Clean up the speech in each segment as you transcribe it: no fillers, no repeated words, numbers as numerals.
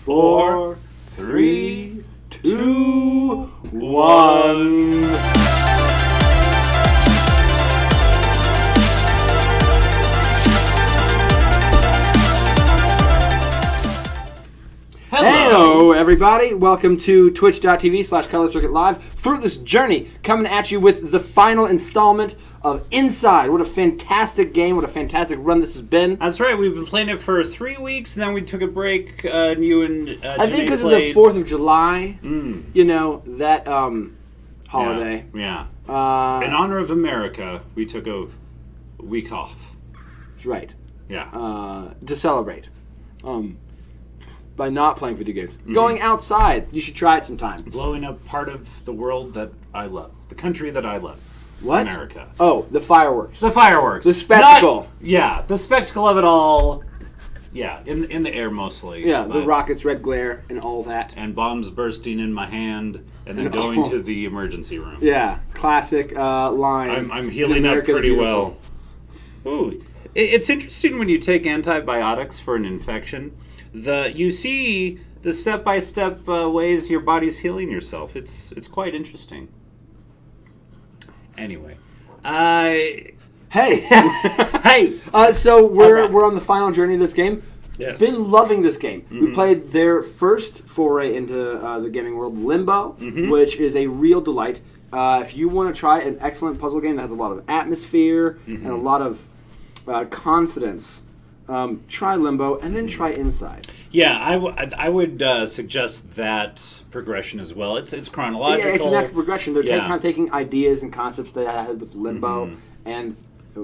4, 3, 2, 1. Hello, everybody. Welcome to twitch.tv/Color Circuit Live. Fruitless Journey coming at you with the final installment of Inside. What a fantastic game. What a fantastic run this has been. That's right. We've been playing it for 3 weeks, and then we took a break. You and I think because of the 4th of July, you know, that holiday. Yeah. In honor of America, we took a week off. That's right. Yeah. To celebrate. By not playing video games. Going outside. You should try it sometime. Blowing up part of the world that I love. The country that I love. What? America. Oh, the fireworks. The fireworks. The spectacle. The spectacle of it all. Yeah, in the air mostly. Yeah, the rockets, red glare, and all that. And bombs bursting in my hand, and then going to the emergency room. Yeah, classic line. I'm healing up pretty well. Ooh, it's interesting when you take antibiotics for an infection. You see the step-by-step ways your body's healing yourself. It's quite interesting. Anyway, hey, hey. So we're on the final journey of this game. Yes. Been loving this game. We played their first foray into the gaming world, Limbo, which is a real delight. If you want to try an excellent puzzle game that has a lot of atmosphere and a lot of confidence. Try Limbo, and then try Inside. Yeah, I would suggest that progression as well. It's chronological. Yeah, it's an actual progression. They're kind of taking ideas and concepts they had with Limbo and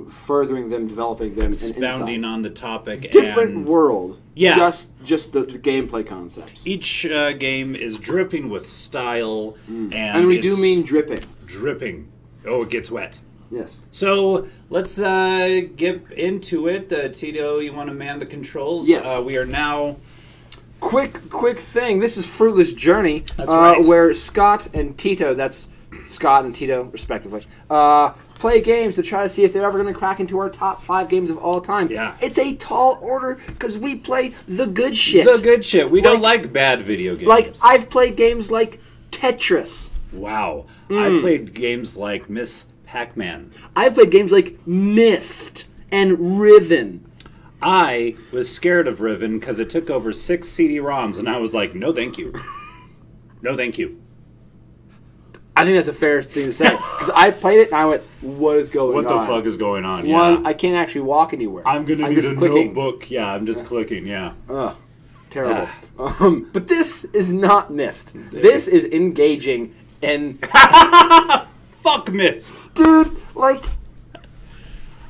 furthering them, developing them, expounding on the topic. Different world. Yeah. Just the gameplay concepts. Each game is dripping with style, and we do mean dripping. Dripping. Oh, it gets wet. Yes. So let's get into it. Tito, you want to man the controls? Yes. We are now... Quick thing. This is Fruitless Journey. That's right. Where Scott and Tito, that's Scott and Tito, respectively, play games to try to see if they're ever going to crack into our top 5 games of all time. Yeah. It's a tall order because we play the good shit. The good shit. We don't like bad video games. Like, I've played games like Tetris. Wow. I played games like Miss Pac-Man. I've played games like Myst and Riven. I was scared of Riven because it took over 6 CD-ROMs, and I was like, no thank you. No thank you. I think that's a fair thing to say. Because I played it, and I went, what is going on? What the fuck is going on? One, I can't actually walk anywhere. I'm going to need a notebook. Yeah, I'm just clicking, yeah. Ugh, terrible. But this is not Myst. This is engaging and... Fuck Myst. Dude, like,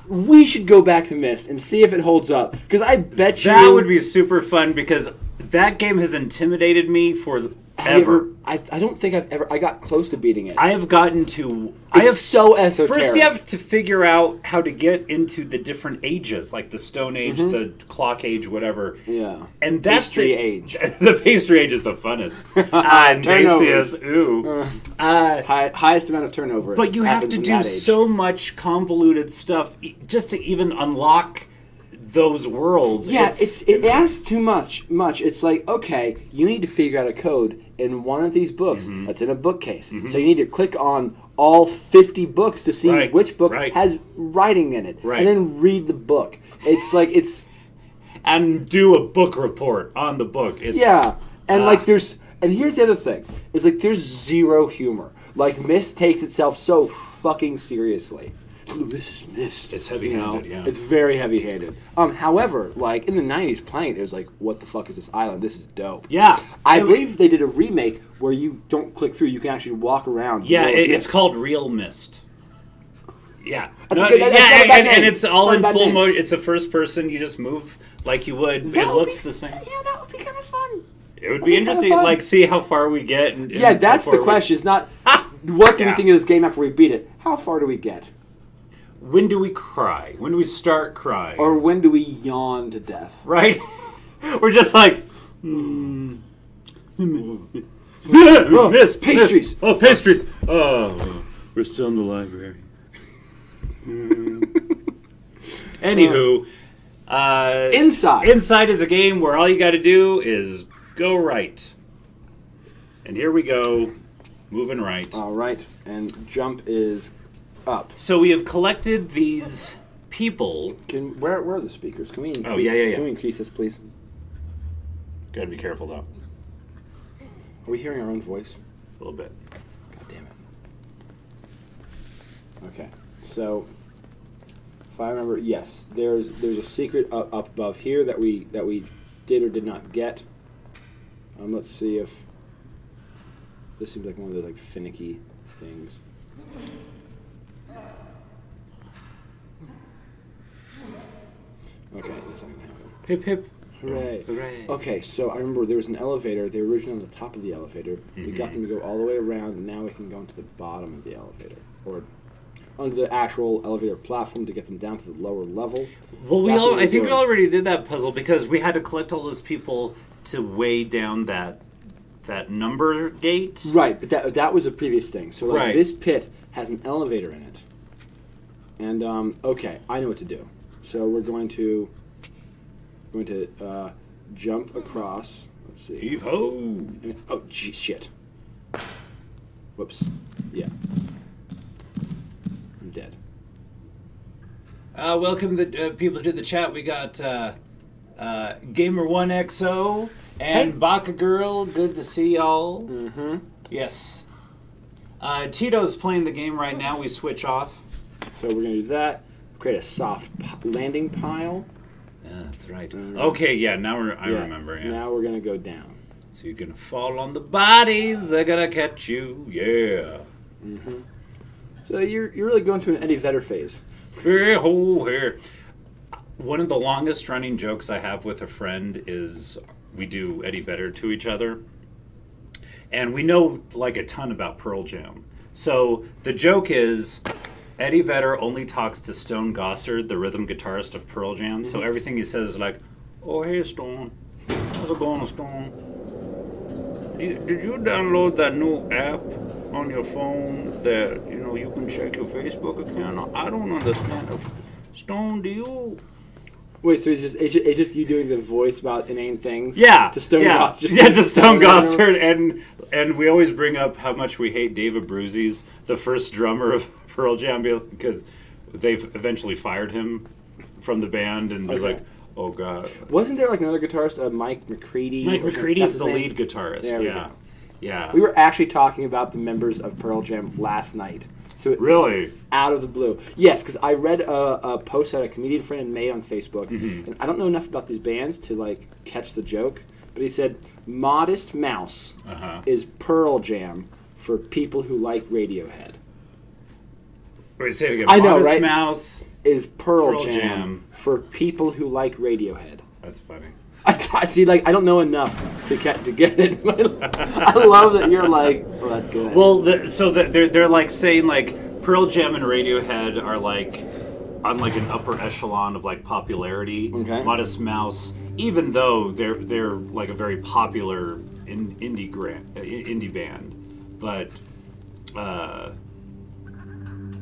we should go back to Myst and see if it holds up. Because I bet you... That would be super fun because that game has intimidated me for ever. I don't think I've ever... I got close to beating it. I have gotten to... so esoteric. First, you have to figure out how to get into the different ages, like the Stone Age, the Clock Age, whatever. Yeah. And that's Pastry Age. The Pastry Age is the funnest. And tastiest. Ooh. Highest amount of turnover. But you have to do so much convoluted stuff just to even unlock those worlds. Yeah, it asks too much. It's like, okay, you need to figure out a code in one of these books that's in a bookcase. So you need to click on all 50 books to see which book has writing in it. And then read the book. It's like, and do a book report on the book. And like there's... And here's the other thing. Is like there's zero humor. Like Myst takes itself so fucking seriously. This is Myst. It's heavy-handed, yeah. It's very heavy-handed. However, like in the 90s playing it was like, what the fuck is this island? This is dope. Yeah. I believe they did a remake where you don't click through, you can actually walk around. Yeah, it's called Real Myst. Yeah. That's and it's all in full mode. It's a first person, you just move like you would. It looks the same. You know, that would be kind of fun. It would be interesting, like, see how far we get. And that's the question. It's not, what do we think of this game after we beat it? How far do we get? When do we cry? When do we start crying? Or when do we yawn to death? Right? We're just like... Myst! Pastries! Oh, pastries! Oh, we're still in the library. Anywho... Inside. Inside is a game where all you got to do is Go right. And here we go. Moving right. All right, and jump is up. So we have collected these people. Where are the speakers? Can we increase, yeah. Can we increase this, please? Gotta be careful, though. Are we hearing our own voice? A little bit. God damn it. Okay, so if I remember, yes, there's a secret up above here that we did or did not get. Let's see if this seems like one of those like finicky things. Okay, that's not gonna happen. Hip hip. Hooray. Hooray. Okay, so I remember there was an elevator. They were originally on the top of the elevator. Mm-hmm. We got them to go all the way around, and now we can go into the bottom of the elevator. Or onto the actual elevator platform to get them down to the lower level. Well, I think we already did that puzzle because we had to collect all those people to weigh down that number gate. Right, but that was a previous thing. So Right. this pit has an elevator in it. And, okay, I know what to do. So we're going to jump across. Let's see. Heave ho! Oh, gee, shit. Whoops. Yeah. I'm dead. Welcome the people to the chat. We got Gamer1XO and Hey. Baka Girl. Good to see y'all. Mm-hmm. Yes. Tito's playing the game right now. We switch off. So we're going to do that. Create a soft landing pile. Yeah, that's right. Okay, yeah, now I remember. Yeah. Now we're going to go down. So you're going to fall on the bodies. They're going to catch you. Yeah. Mm-hmm. So you're really going through an Eddie Vedder phase. Here, ho, here. One of the longest running jokes I have with a friend is we do Eddie Vedder to each other. And we know like a ton about Pearl Jam. So the joke is Eddie Vedder only talks to Stone Gossard, the rhythm guitarist of Pearl Jam. So everything he says is like, "Oh, hey, Stone. How's it going, Stone? Did you download that new app on your phone that, you can check your Facebook account? I don't understand. Stone, do you..." Wait, so it's just you doing the voice about inane things? Yeah. To Stone yeah. Gossard? Yeah, to Stone Gossard. And we always bring up how much we hate David Bruzzese, the first drummer of Pearl Jam, because they've eventually fired him from the band, and they're Okay. like, oh, God. Wasn't there like another guitarist, Mike McCready? Mike That's McCready's his the name? lead guitarist. There we Yeah. go. Yeah. We were actually talking about the members of Pearl Jam last night. So Really? out of the blue. Yes, because I read a post that a comedian friend had made on Facebook, and I don't know enough about these bands to like catch the joke, but he said Modest Mouse is Pearl Jam for people who like Radiohead. Wait, say it again. I know, Modest right? Mouse. Is Pearl Pearl Jam Jam. for people who like Radiohead. That's funny. I see. Like I don't know enough to get it. But I love that you're like, oh, that's good. Well, they're like saying like Pearl Jam and Radiohead are like on like an upper echelon of like popularity. Okay. Modest Mouse, even though they're like a very popular indie band, but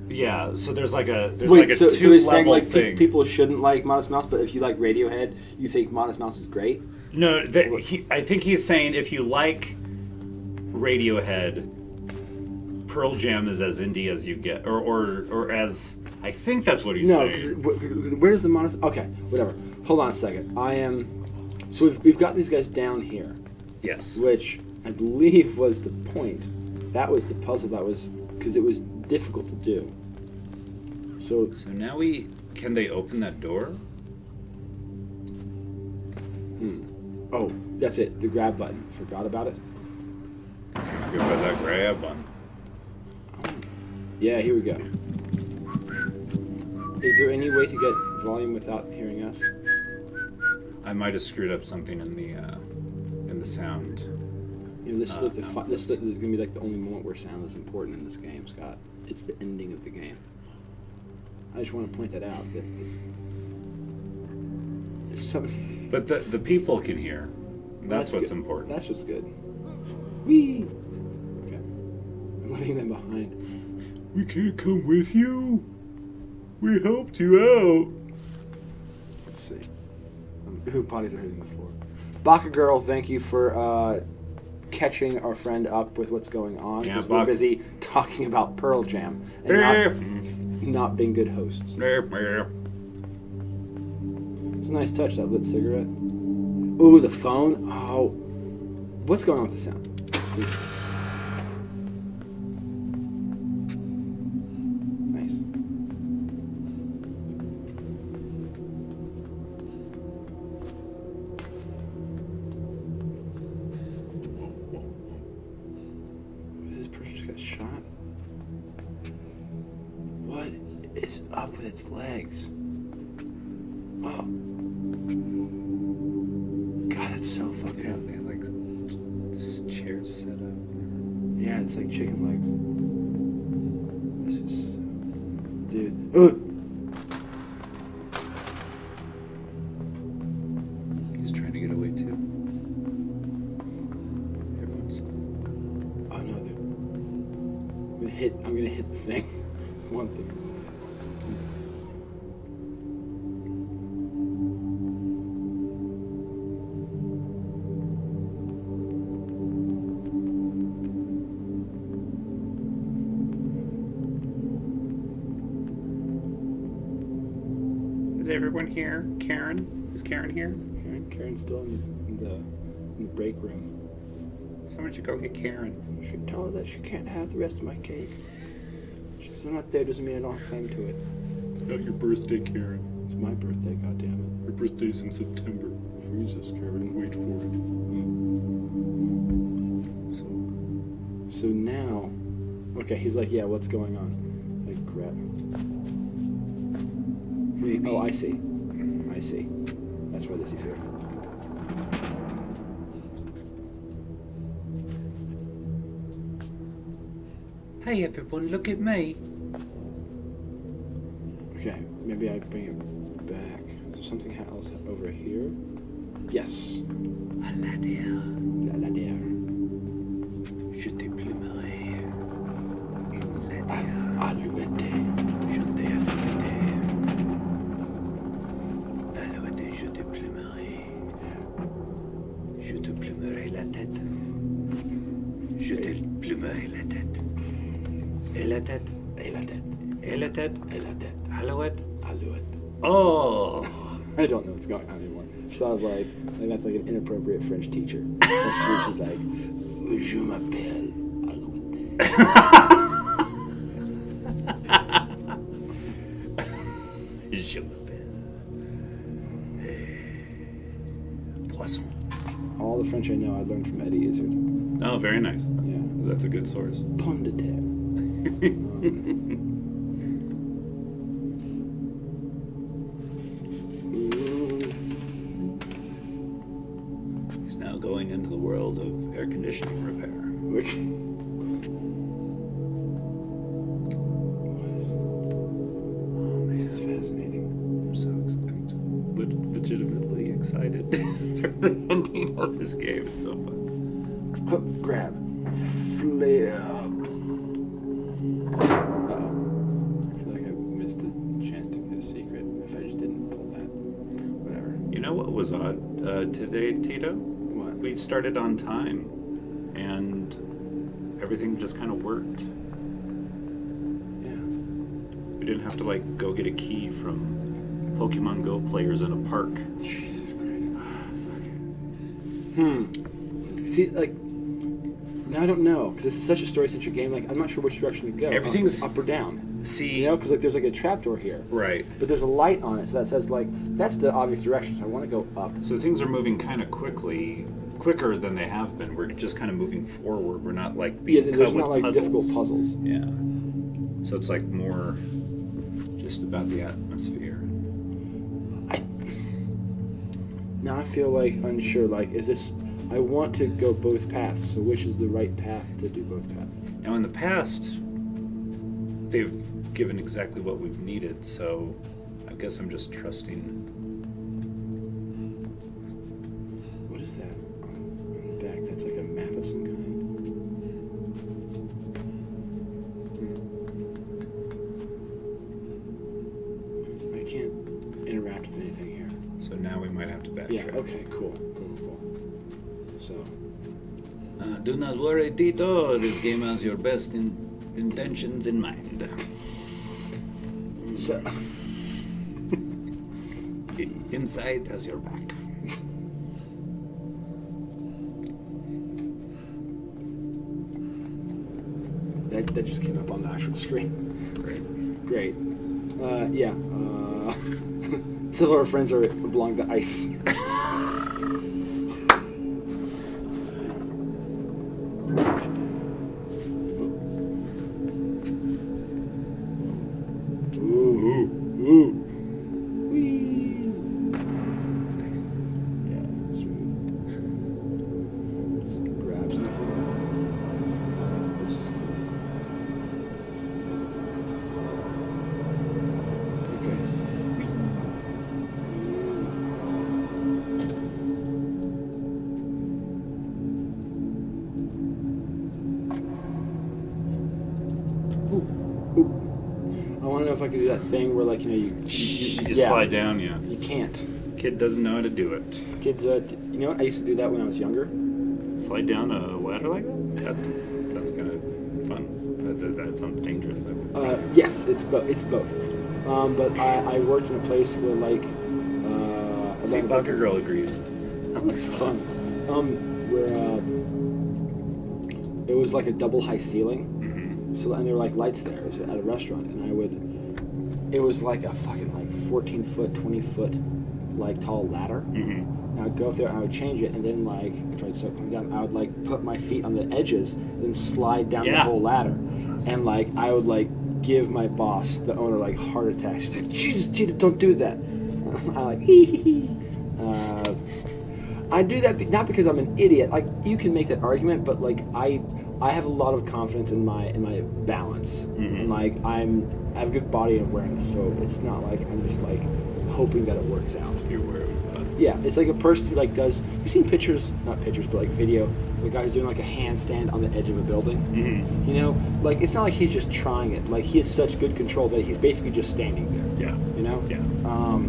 yeah. So there's like a Wait, so two he's saying level like thing. people shouldn't like Modest Mouse, but if you like Radiohead, you think Modest Mouse is great? No, I think he's saying if you like Radiohead, Pearl Jam is as indie as you get, or as I think that's what he's No, saying. because where does the Modest? Okay, whatever. Hold on a second. I am. So we've got these guys down here, Yes. which I believe was the point. That was the puzzle. That was because it was difficult to do. So So now can they open that door? oh, that's it. The grab button. Forgot about it. Give her that grab button. Yeah, here we go. Is there any way to get volume without hearing us? I might have screwed up something in the sound. You know, this is like this is numbers. gonna be like the only moment where sound is important in this game, Scott. It's the ending of the game. I just want to point that out. That But the people can hear. That's what's good. important. That's what's good. Whee! Okay. I'm leaving them behind. We can't come with you. We helped you out. Let's see. Who bodies are hitting the floor? Baka Girl, thank you for catching our friend up with what's going on. Yeah, Because we're busy talking about Pearl Jam and not being good hosts. It's a nice touch, that lit cigarette. Ooh, the phone. Oh, what's going on with the sound? Nice. This person just got shot. What is up with its legs? Oh. God, that's so fucked up. They had like chairs set up. Yeah, it's like chicken legs. This is... Dude. He's trying to get away too. Everyone's... Oh no, I'm gonna hit the thing. One thing. Is everyone here? Karen? Is Karen here? Karen's still in the break room. Someone should go get Karen. You should tell her that she can't have the rest of my cake. She's not there doesn't mean I don't claim to it. It's not your birthday, Karen. It's my birthday, goddammit. Your birthday's in September. Jesus, Karen. Wait for it. So now... Okay, he's like, yeah, what's going on? Like, crap. Maybe. Oh, I see. I see. That's why this is here. Hey everyone, look at me. Okay, maybe I bring it back. Is there something else over here? Yes. Aladdin, La la there. je te plumerai. Aladdin, Alouette. je te alouette. Alouette, je te plumerai. Je te plumerai la tête. Je te plumerai la tête. Et la tête. Et la tête. Et la tête. Et la tête. Alouette. Alouette. Oh! I don't know what's going on anymore. She sounds like that's like an inappropriate French teacher. She's like, je m'appelle Alouette. Je m'appelle Poisson. All the French I know I learned from Eddie Izzard. Oh, very nice. Yeah. That's a good source. Pomme de terre. He's now going into the world of air conditioning repair. This is fascinating. I'm legitimately excited for the ending of this game. It's so fun. Grab. Flip. Uh-oh. I feel like I missed a chance to get a secret if I just didn't pull that. Whatever. You know what was odd today, Tito? What? We started on time, and everything just kind of worked. Yeah. We didn't have to like go get a key from Pokemon Go players in a park. Jesus Christ. See, like, now I don't know, because this is such a story-centric game, like, I'm not sure which direction to go. Everything's- up or down. See, You know, because, like, there's, like, a trapdoor here. right. But there's a light on it, so that says, like, that's the obvious direction, so I want to go up. So things are moving kind of quicker than they have been. We're just kind of moving forward. We're not like Yeah, being there's cut with not, like, puzzles. difficult puzzles. Yeah. So it's like more just about the atmosphere. Now I feel, like, unsure, like, is this... I want to go both paths, so which is the right path to do both paths? Now in the past, they've given exactly what we've needed, so I guess I'm just trusting. What is that on the back? That's like a map of some kind? I can't interact with anything here. So now we might have to backtrack. Yeah, okay, cool. Cool. So. Do not worry, Tito. This game has your best intentions in mind. So. Inside has your back. That just came up on the actual screen. Great. Yeah. Some of our friends belong to ICE. If I could do that thing where, like, you just slide down, yeah. You can't. Kid doesn't know how to do it. Kids, you know what? I used to do that when I was younger. Slide down a ladder like that? That sounds kind of fun. That sounds dangerous. Yes, it's both. But I worked in a place where, like, see, Bunker Girl agrees. That looks fun. Where it was like a double high ceiling. Mm-hmm. So, and there were like lights there. It was at a restaurant, and it was like a fucking like 14-foot, 20-foot like tall ladder. Mm-hmm. And I would go up there and I would change it, and then like after I'd start coming down, I would like put my feet on the edges, and then slide down the whole ladder. That's awesome. And like I would like give my boss, the owner, like heart attacks. He'd be like, Jesus, Tito, don't do that. I like hee hee hee. I do that not because I'm an idiot. Like, you can make that argument, but like I have a lot of confidence in my balance, and like I have good body awareness. So it's not like I'm just like hoping that it works out. You're worried about it. Yeah, it's like a person who like does. You've seen pictures, not pictures, but like video of a guy who's doing like a handstand on the edge of a building. Mm-hmm. You know, like it's not like he's just trying it. Like he has such good control that he's basically just standing there. Yeah. You know. Yeah.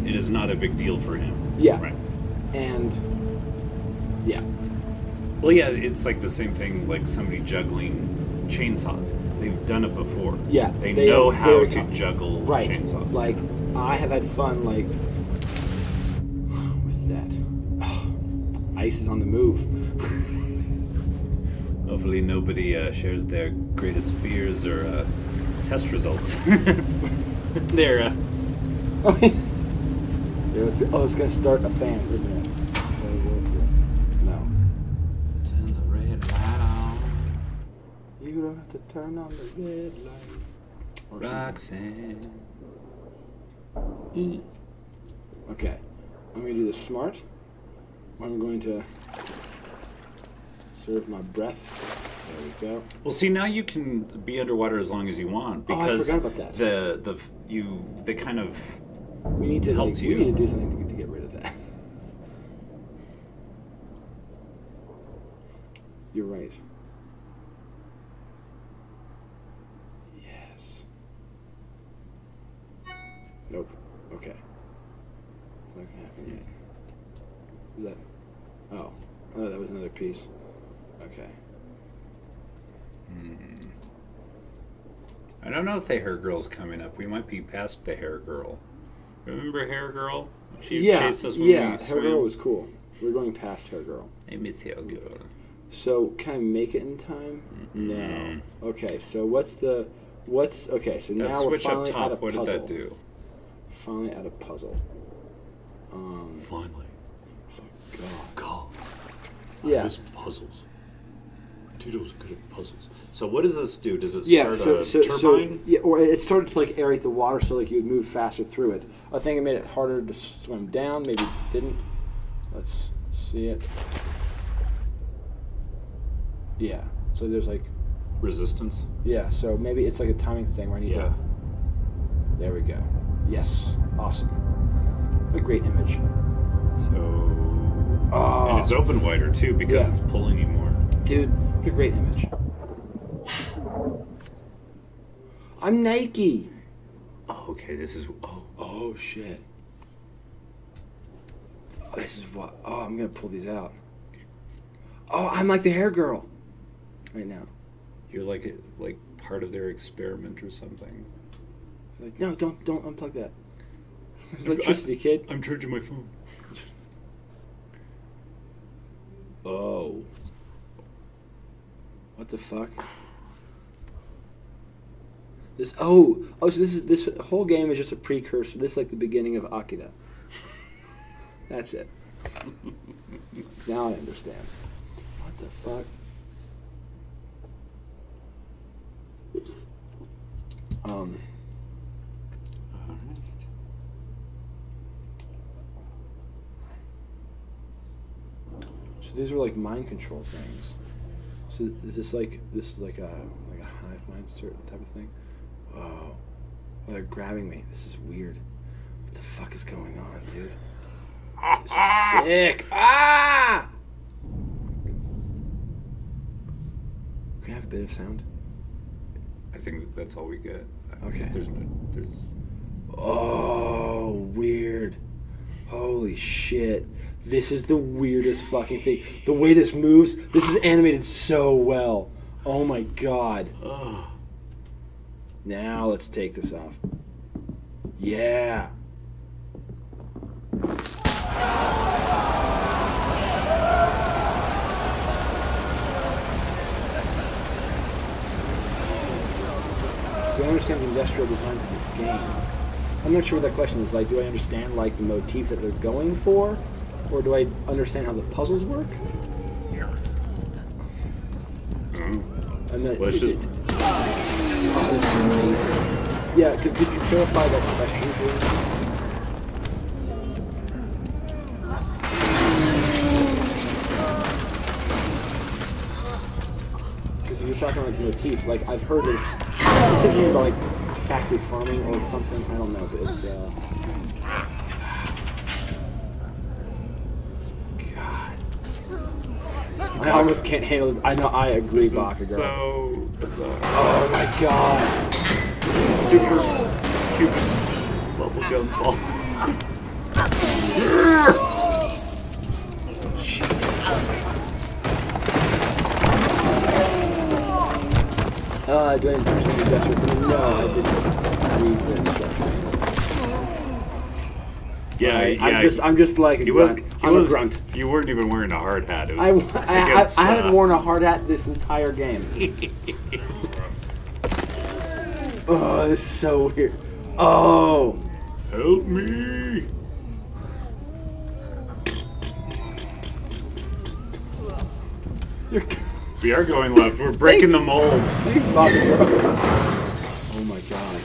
It is not a big deal for him. Yeah. Right. And yeah. Well, yeah, it's like the same thing, like somebody juggling chainsaws. They've done it before. Yeah. They know how to juggle chainsaws. Like, I have had fun, like, with that. ICE is on the move. Hopefully nobody shares their greatest fears or test results. They're... it's going to start a fan, isn't it? So, no. Turn the red light on. You don't have to turn on the red light. Roxanne. Okay. I'm going to do the smart. I'm going to serve my breath. There we go. Well, see, now you can be underwater as long as you want because I forgot about that. They kind of we need to help you. We need to do something to get rid of that. You're right. Yes. Nope. Okay. It's not gonna happen yet. Is that? Oh, that was another piece. Okay. I don't know if the hair girl's coming up. We might be past the hair girl. Remember Hair Girl? She chased us when we Hair swam? Girl was cool. We're going past Hair Girl. I miss Hair Girl. So, can I make it in time? No. Okay, so okay, so that now we're switch up finally top, at a what puzzle. did that do? Finally at a puzzle. Finally. God. Yeah. This puzzles. Tito's good at puzzles. So what does this do? Does it start a turbine? Yeah, or it started to like aerate the water so like you would move faster through it. I think it made it harder to swim down. Maybe it didn't. Let's see it. Yeah. So there's like resistance. Yeah. So maybe it's like a timing thing where I need to. There we go. Yes. Awesome. What a great image. So. And it's open wider too because it's pulling you more. Dude, what a great image. I'm Nike. Oh, okay. This is. Oh shit. Oh, this is what. Oh, I'm gonna pull these out. Oh, I'm like the hair girl. Right now. You're like part of their experiment or something. Like, no, don't unplug that. There's electricity, kid. I'm charging my phone. Oh. What the fuck? So this whole game is just a precursor. This is like the beginning of Akira. That's it. Now I understand. What the fuck? So these are like mind control things. So is this like a hive mind certain type of thing? Oh, they're grabbing me. This is weird. What the fuck is going on, dude? This is sick. Ah! Can I have a bit of sound? I think that's all we get. Okay. There's. Oh, weird. Holy shit. This is the weirdest fucking thing. The way this moves, this is animated so well. Oh my god. Now let's take this off. Yeah. Do I understand the industrial designs of this game? I'm not sure what that question is. Like, do I understand like the motif that they're going for? Or do I understand how the puzzles work? And that, Let's just... Oh, this is amazing. Yeah, could you clarify that question, please? Because if you're talking about the motif, like, I've heard it says something about, like, factory farming or something. I don't know, but it's, I almost can't handle this. I know, I agree, Bakugan. So bizarre. Oh my god. Super Cuban bubblegum ball. Jesus. Do I understand the gesture? No, I didn't read the instructions. Yeah, I'm just like a grunt. I'm a grunt. You weren't even wearing a hard hat. It was I haven't worn a hard hat this entire game. Oh, this is so weird. Oh. Help me. We are going left. We're breaking the mold. Please, Bobby. Oh my god.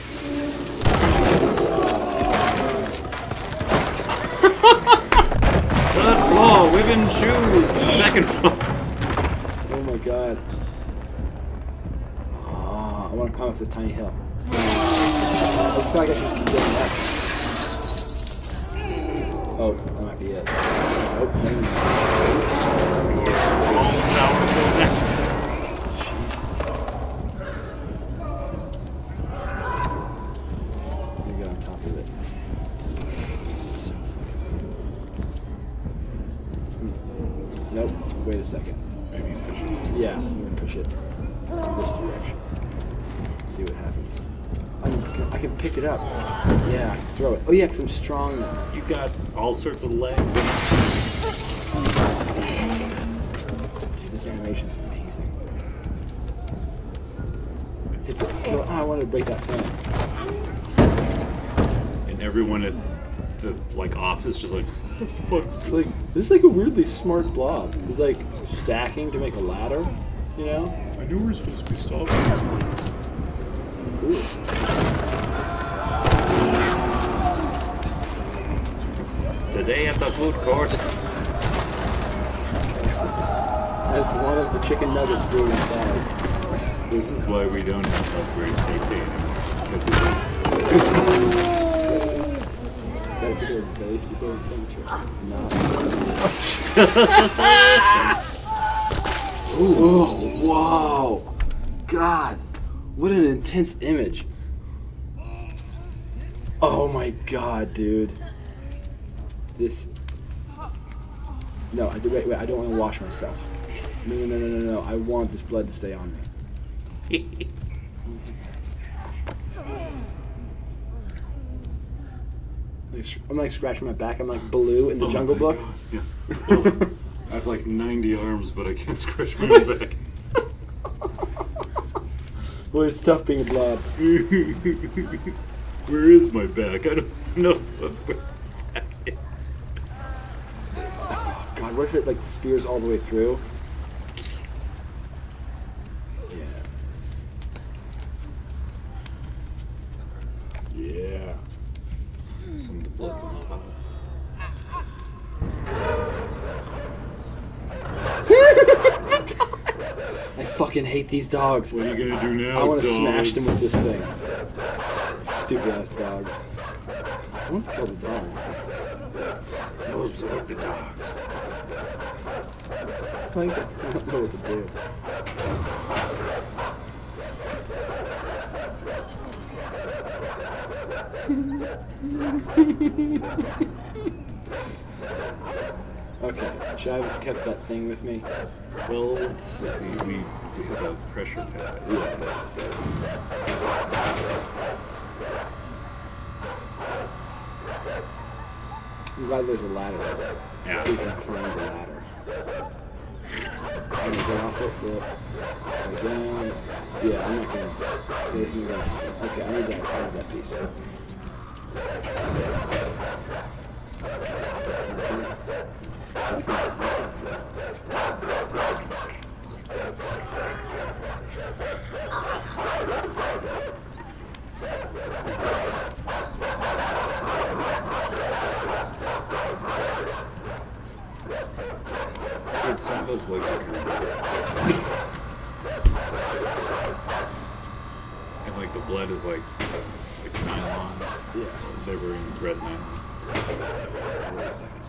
Third floor, women's shoes. Second floor. Oh my god. Oh, I want to climb up this tiny hill. I feel like I should keep going up. Oh, that might be it. Oh, Jesus. Let me get on top of it. So fucking weird. Nope. Wait a second. Maybe you push it. Yeah, I'm gonna push it in this direction. See what happens. I can pick it up. Yeah, I can throw it. Oh yeah, because I'm strong now. You got all sorts of legs. Dude, this animation is amazing. Hit the kill. Oh, I wanted to break that fan. And everyone at the office just like, what the fuck's It's like this is like a weirdly smart blob. It's like stacking to make a ladder. You know? I knew we were supposed to be stalking this one. Cool. Today at the food court. As one of the chicken nuggets grew in size. This is why we don't have Salisbury State Day anymore. Because of this. Gotta put it in base instead of temperature. No. Ooh, wow. God. What an intense image. Oh my god, dude. This... No, wait, I don't want to wash myself. No. I want this blood to stay on me. I'm like scratching my back. I'm like Baloo in the Jungle Book. Yeah. Oh, I have like 90 arms, but I can't scratch my own back. Well, it's tough being a blob. Where is my back? I don't know where my back is. Oh, God, what if it like spears all the way through? Yeah. Some of the blood's on top. I fucking hate these dogs. What are you gonna do now? I want to dogs? smash them with this thing. Stupid ass dogs. I want to kill the dogs. You'll absorb the dogs. I don't know what to do. Okay, should I have kept that thing with me? Well, let's see. We have a pressure pad. Yeah, that's it. I'm glad there's a ladder. Yeah. So you can climb the ladder. I'm gonna get off it, go down. Yeah, I'm not gonna. Yeah, this is gonna happen. Okay, I need that piece. Dude, some of those legs are kind of and like the blood is like nylon. Yeah. They were in red nylon. Wait a second.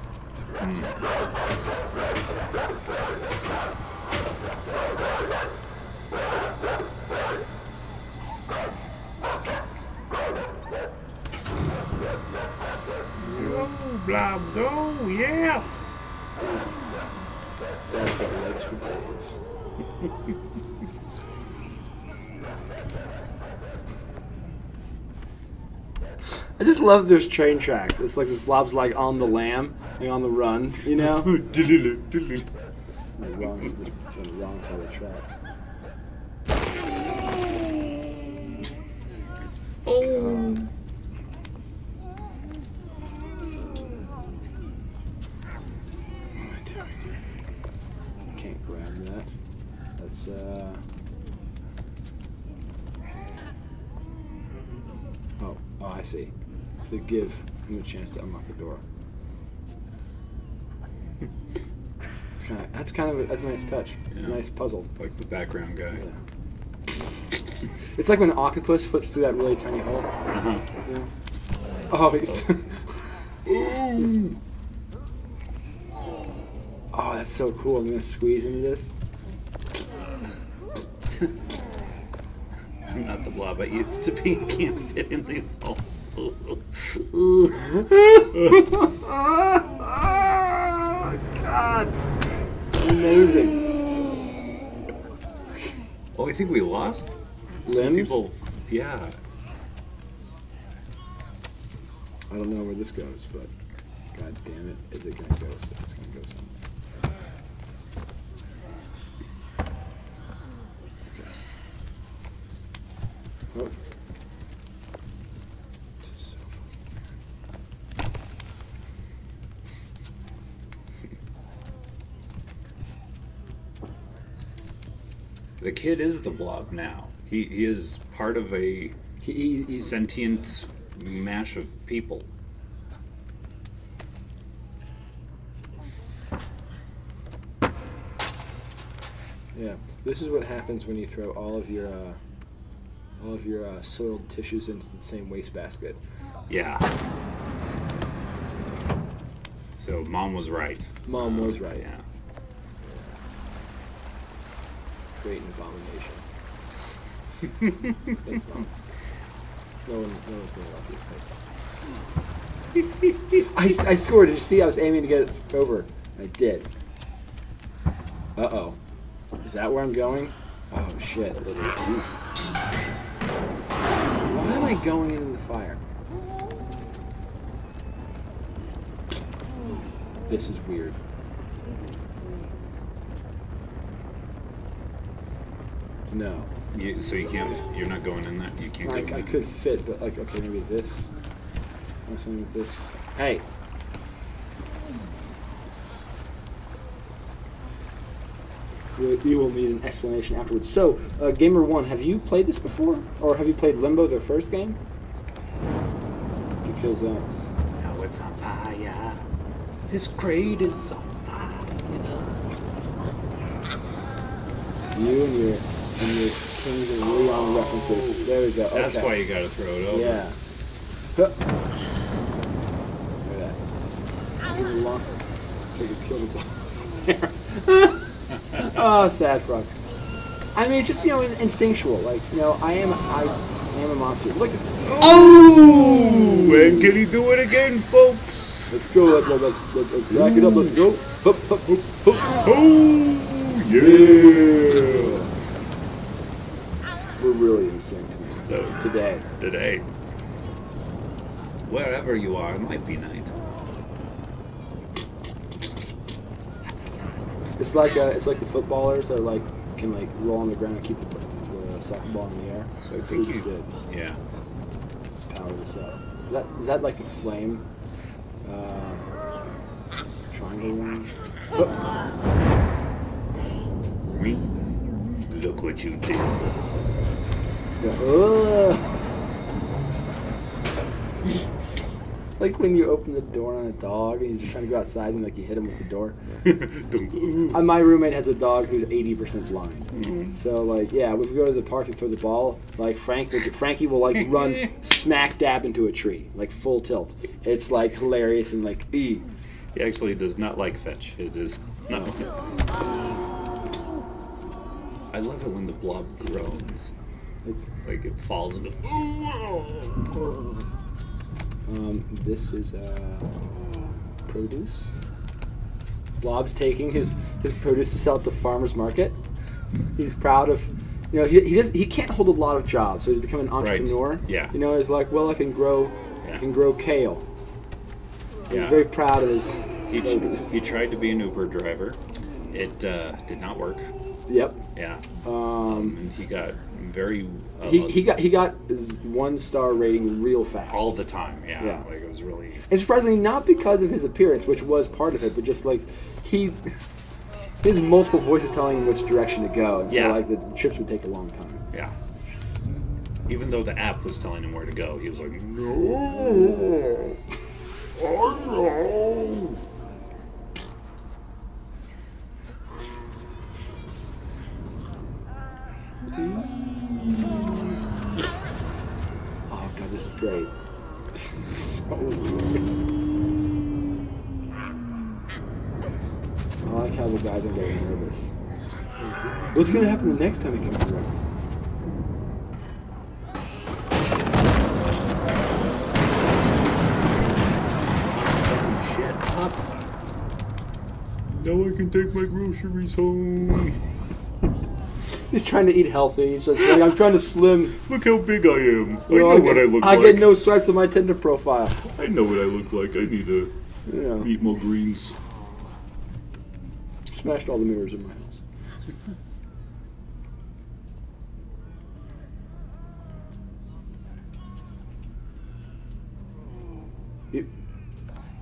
Blob, go, yes! That's the legs for days. I just love those train tracks. It's like this blob's like on the lam, like on the run, you know? The wrong side of the tracks. Oh! What am I doing? Can't grab that. That's Oh, I see. To give him a chance to unlock the door. That's a nice touch. It's a nice puzzle. Like the background guy. Yeah. It's like when an octopus flips through that really tiny hole. Uh-huh. Yeah. Oh, oh, that's so cool. I'm gonna squeeze into this. I'm not the blob I used to be. Can't fit in these holes. God. Amazing. Oh, I think we lost some Limbs? people. Yeah. I don't know where this goes, but god damn it, is it gonna go? It's gonna go somewhere. Okay. Oh. This is so fucking The kid is the blob now. He is part of a he's sentient mash of people. yeah. This is what happens when you throw all of your soiled tissues into the same wastebasket. Yeah. So mom was right. Mom was right. Yeah. Create an abomination. Thanks, Mom. No one's gonna love you. I scored. Did you see? I was aiming to get it over. I did. Uh-oh. Is that where I'm going? Oh shit! Oof. Why am I going into the fire? This is weird. No. So you can't. You're not going in that. You can't Like go. I could fit, but like okay, maybe this. Or something with this. Hey. We will need an explanation afterwards. So, Gamer One, have you played this before, or have you played Limbo, their first game? Because Now it's on fire. This crate is on fire. you and your Kings of Leon references. There we go. That's okay. why you got to throw it over. Yeah. Huh. Look at that. Give it a long. Take a kill the ball. Oh, sad frog. I mean, it's just instinctual. Like I am a monster. Look at. Oh! And can he do it again, folks? Let's go. Let's back it up. Let's go. Hup, hup, hup, hup. Oh! Yeah! We're really in sync tonight. So today, wherever you are, it might be night. It's like the footballers that can roll on the ground and keep the soccer ball in the air. So I think you did. Yeah. Power this up. Is that like a flame? Triangle one. Look what you did. It's like when you open the door on a dog and he's just trying to go outside and you hit him with the door. My roommate has a dog who's 80% blind. So if we go to the park and throw the ball, Frankie will run smack dab into a tree, full tilt. It's hilarious and He actually does not like fetch. It is not. I love it when the blob groans. It falls into. This is produce. Blob's taking his produce to sell at the farmer's market. He's proud of, he can't hold a lot of jobs, so he's become an entrepreneur. Right. Yeah. He's like, well, I can grow kale. He's very proud of his produce. He tried to be an Uber driver. It did not work. Yep. Yeah. And he got very. He got his 1-star rating real fast. All the time. Yeah. It was really. And surprisingly, not because of his appearance, which was part of it, but just he has multiple voices telling him which direction to go, and so the trips would take a long time. Yeah. Even though the app was telling him where to go, he was like, no. Oh no. Oh god, this is great. This is so weird. I like how the guys are getting nervous. What's gonna happen the next time he comes around? Shut up. Now I can take my groceries home. He's trying to eat healthy. He's just I'm trying to slim. Look how big I am. I know what I look like. I get no swipes on my Tinder profile. I know what I look like. I need to eat more greens. Smashed all the mirrors in my house.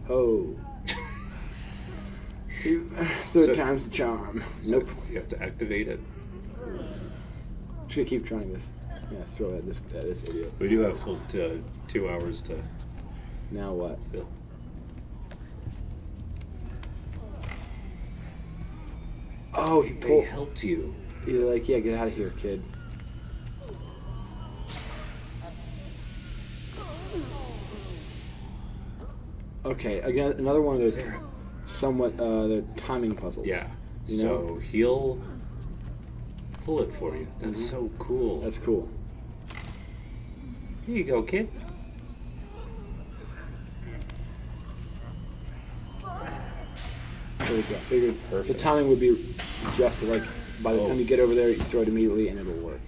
Oh. Third time's the charm. Nope. You have to activate it. Just gonna keep trying this. Yeah, let's throw at this idiot. We do have full 2 hours to. Now what? Fill. Oh, They helped you. You're like, yeah, get out of here, kid. Okay, again, another one of those somewhat the timing puzzles. Yeah. You So know? he'll pull it for you. That's so cool. That's cool. Here you go, kid. There we go. Figured Perfect. the timing would be just like by the time you get over there, you throw it immediately, and it'll work.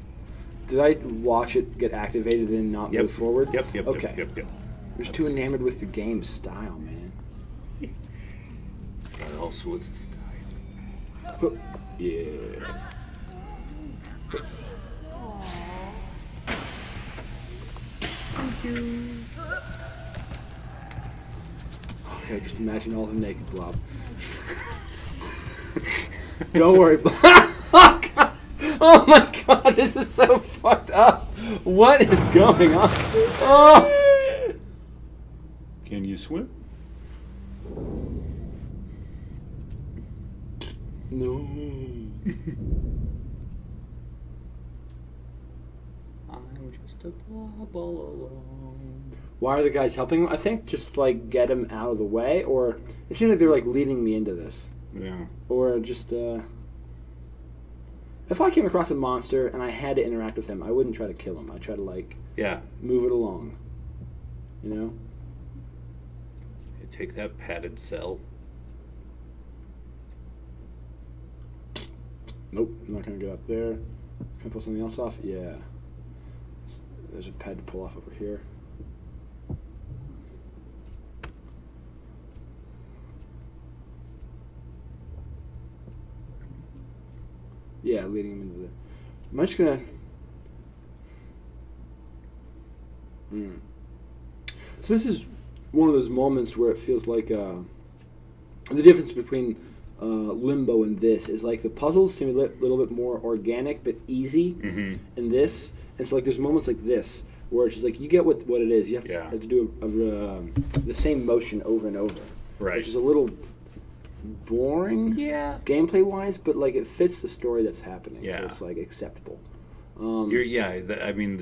Did I watch it get activated and not move forward? Yep. Okay. Yep. I'm just too enamored with the game style, man. It's got all sorts of style. Yeah. Thank you. Okay, just imagine all the naked Blob. Don't worry, Blob. Oh, God. Oh my God, this is so fucked up. What is going on? Oh. Can you swim? No. I'm just a blob all alone. Why are the guys helping him? I think just like get him out of the way, or it seems like they're like leading me into this. Yeah. Or just if I came across a monster and I had to interact with him, I wouldn't try to kill him. I'd try to like move it along. You know? You take that padded cell. Nope, I'm not gonna get up there. Can I pull something else off? Yeah. There's a pad to pull off over here. Yeah, leading him into the... Am I just gonna... So this is one of those moments where it feels like the difference between Limbo and this is like the puzzles seem a little bit more organic but easy in this. And so like there's moments like this where it's just like you get what it is. You have to do the same motion over and over. Right. Which is a little boring gameplay wise, but like it fits the story that's happening. So it's like acceptable. I mean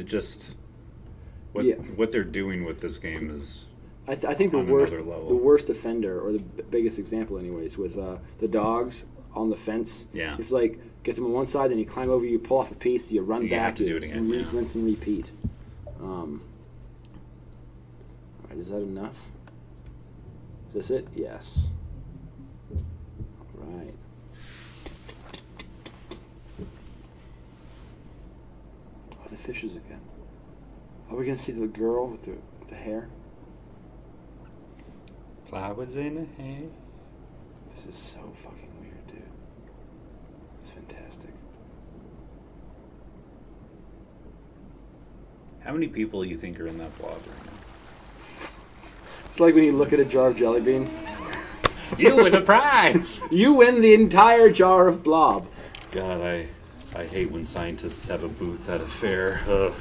what they're doing with this game is I think the worst offender, or the biggest example anyways, was the dogs on the fence. Yeah. It's like, get them on one side, then you climb over, you pull off a piece, you run back. You have to do it again. Rinse and repeat. Alright, is that enough? Is this it? Yes. Alright. Oh, the fishes again. Are we going to see the girl with the hair? Flowers in the hair. This is so fucking weird, dude. It's fantastic. How many people do you think are in that blob right now? It's like when you look at a jar of jelly beans. You win a prize! You win the entire jar of blob. God, I hate when scientists have a booth at a fair. Ugh.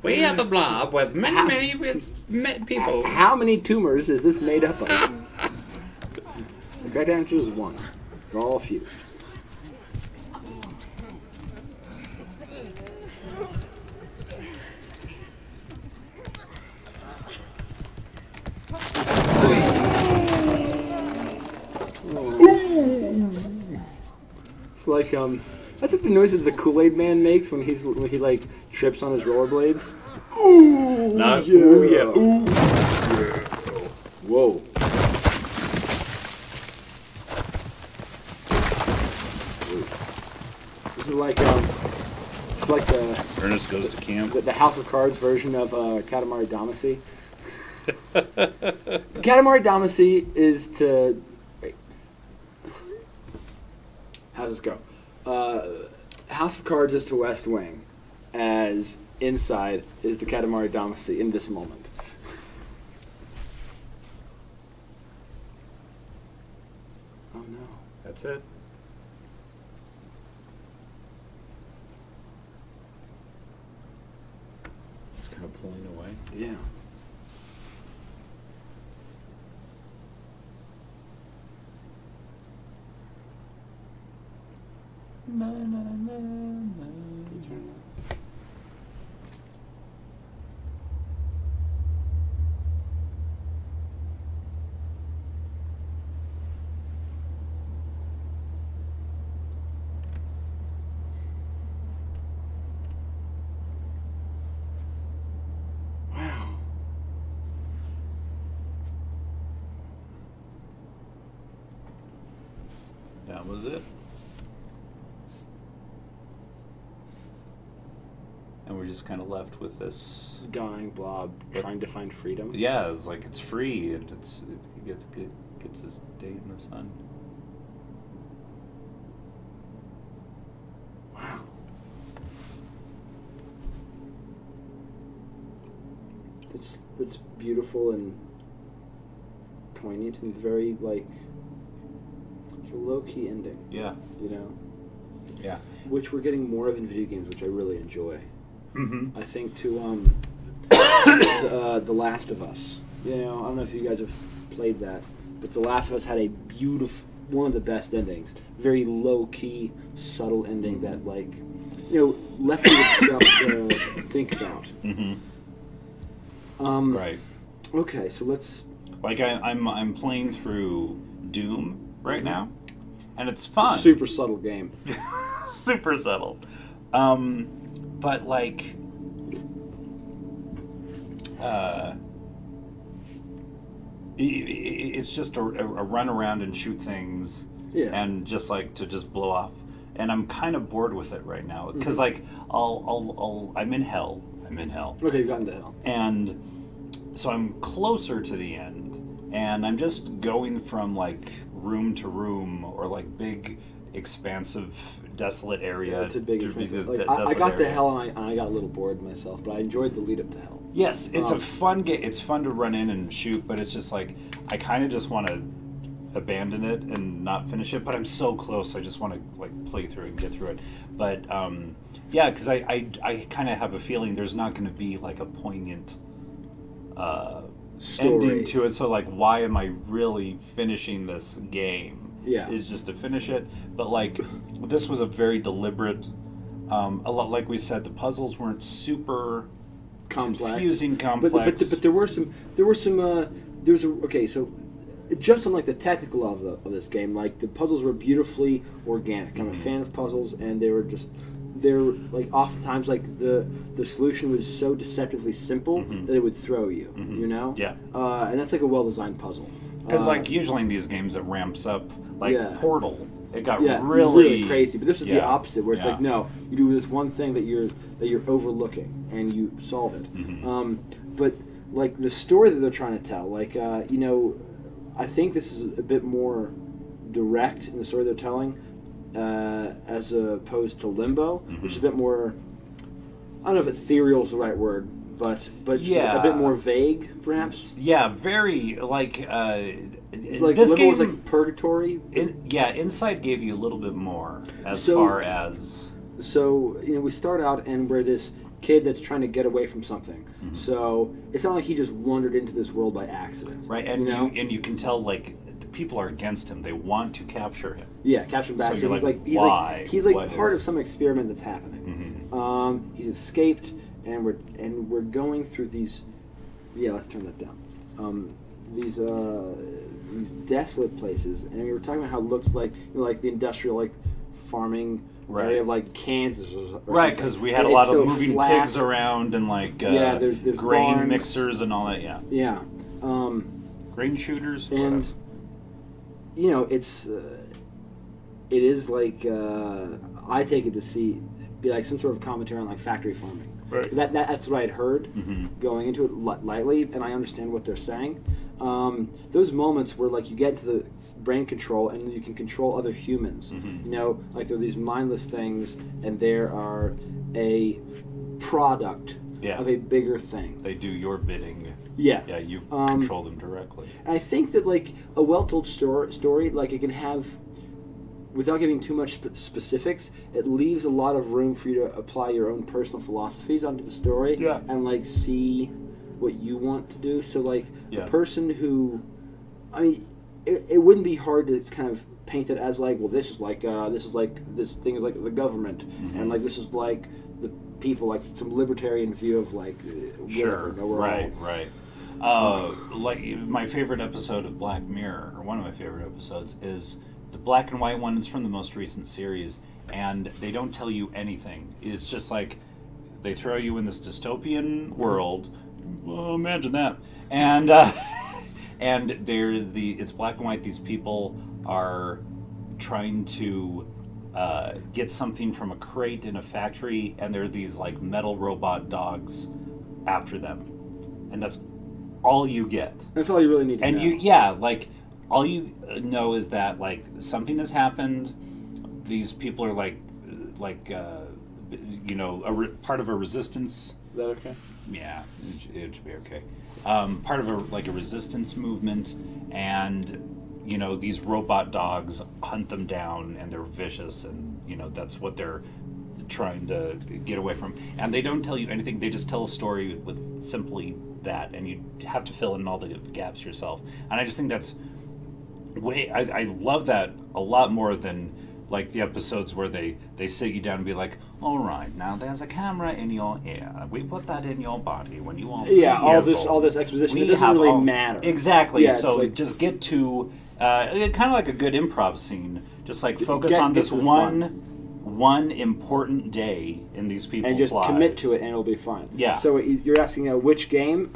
We have a blob with many people. How many tumors is this made up of? The correct answer is 1. They're all fused. It's like that's like the noise that the Kool-Aid Man makes when he like trips on his rollerblades. Ooh, Ooh, yeah. Ooh. Whoa. This is like it's like the Ernest Goes to Camp. The House of Cards version of Katamari Damacy. Katamari Damacy is to... Wait. How's this go? House of Cards is to West Wing, as Inside is to Katamari Damacy in this moment. Oh no. That's it. It's kind of pulling away. Yeah. Na, na, na, na. Wow. That was was it. And we're just kind of left with this dying blob trying to find freedom. Yeah, it's like it's free and it gets its day in the sun. Wow. It's beautiful and poignant and very like it's a low key ending. Yeah. You know. Yeah. Which we're getting more of in video games, which I really enjoy. Mm-hmm. I think to The Last of Us. You know, I don't know if you guys have played that, but The Last of Us had a beautiful, one of the best endings. Very low key, subtle ending that like, you know, left you with stuff to think about. Mm-hmm. Right. Okay, so let's. Like I'm playing through Doom right now, and it's fun. It's a super subtle game. Super subtle. But like, it's just a run around and shoot things, and just like to just blow off. And I'm kind of bored with it right now because like I'm in hell. Okay, you've gotten to hell. And so I'm closer to the end, and I'm just going from like room to room or like big, expansive, desolate area. Yeah, it's a big expansive. Like, I got to hell and I got a little bored myself, but I enjoyed the lead up to hell. Yes, it's a fun game. It's fun to run in and shoot, but it's just like I kind of just want to abandon it and not finish it. But I'm so close. I just want to like play through it and get through it. But yeah, because I kind of have a feeling there's not going to be like a poignant ending to it. So like, why am I really finishing this game? Yeah, is just to finish it. But like, this was a very deliberate. A lot, like we said, the puzzles weren't super confusing, complex. But there were some. Okay, so just on like the technical of this game, like the puzzles were beautifully organic. I'm a fan of puzzles, and they're like oftentimes like the solution was so deceptively simple that it would throw you. You know. Yeah. And that's like a well-designed puzzle. Because like usually in these games it ramps up, like Portal. It got really really crazy. But this is the opposite, where it's like, no, you do this one thing that you're overlooking and you solve it. But like the story that they're trying to tell, like you know, I think this is a bit more direct in the story they're telling, as opposed to Limbo, which is a bit more. I don't know if ethereal is the right word. But yeah, a bit more vague, perhaps. Yeah, very like. It's like this Limbo game was like purgatory. Inside gave you a little bit more as far as. So you know, we start out and we're this kid that's trying to get away from something. So it's not like he just wandered into this world by accident, right? And you know? you can tell like the people are against him. They want to capture him. Yeah, capture him back. So he's like part of some experiment that's happening. He's escaped. And we're going through these. Yeah, let's turn that down. These desolate places, and we were talking about how it looks like, you know, like the industrial like farming area of like Kansas or right? Because we had a lot of moving pigs around and like there's grain barns. Mixers and all that. Yeah. Grain shooters. And you know, it is like I take it to be like some sort of commentary on like factory farming. Right. That's what I'd heard going into it lightly, and I understand what they're saying. Those moments where like you get into the brain control and you can control other humans. You know, like there are these mindless things, and there are a product of a bigger thing. They do your bidding. Yeah. Yeah, you control them directly. And I think that like a well-told story, like it can have. Without giving too much specifics, it leaves a lot of room for you to apply your own personal philosophies onto the story and like see what you want to do. So like a person who, I mean, it wouldn't be hard to kind of paint it as like, well, this thing is like the government, and like this is like the people, like some libertarian view of like sure, right. Like my favorite episode of Black Mirror, or one of my favorite episodes, is the black and white one. Is from the most recent series, and they don't tell you anything. It's just like they throw you in this dystopian world. Well, imagine that. And and it's black and white. These people are trying to get something from a crate in a factory, and there are these like metal robot dogs after them, and that's all you get. That's all you really need to know. And like all you know is that like something has happened. These people are part of a resistance. Is that okay? Yeah, it should be okay. Part of a resistance movement, and these robot dogs hunt them down, and they're vicious, and that's what they're trying to get away from. And they don't tell you anything; they just tell a story with simply that, and you have to fill in all the gaps yourself. And I just think that's I love that a lot more than like the episodes where they sit you down and be like, all right, now there's a camera in your ear. We put that in your body when you are 3 years all this exposition. It doesn't really matter. Exactly. Yeah, so like, just get to kind of like a good improv scene. Just like focus on this one important day in these people's lives. And just commit to it, and it'll be fine. Yeah. So you're asking which game?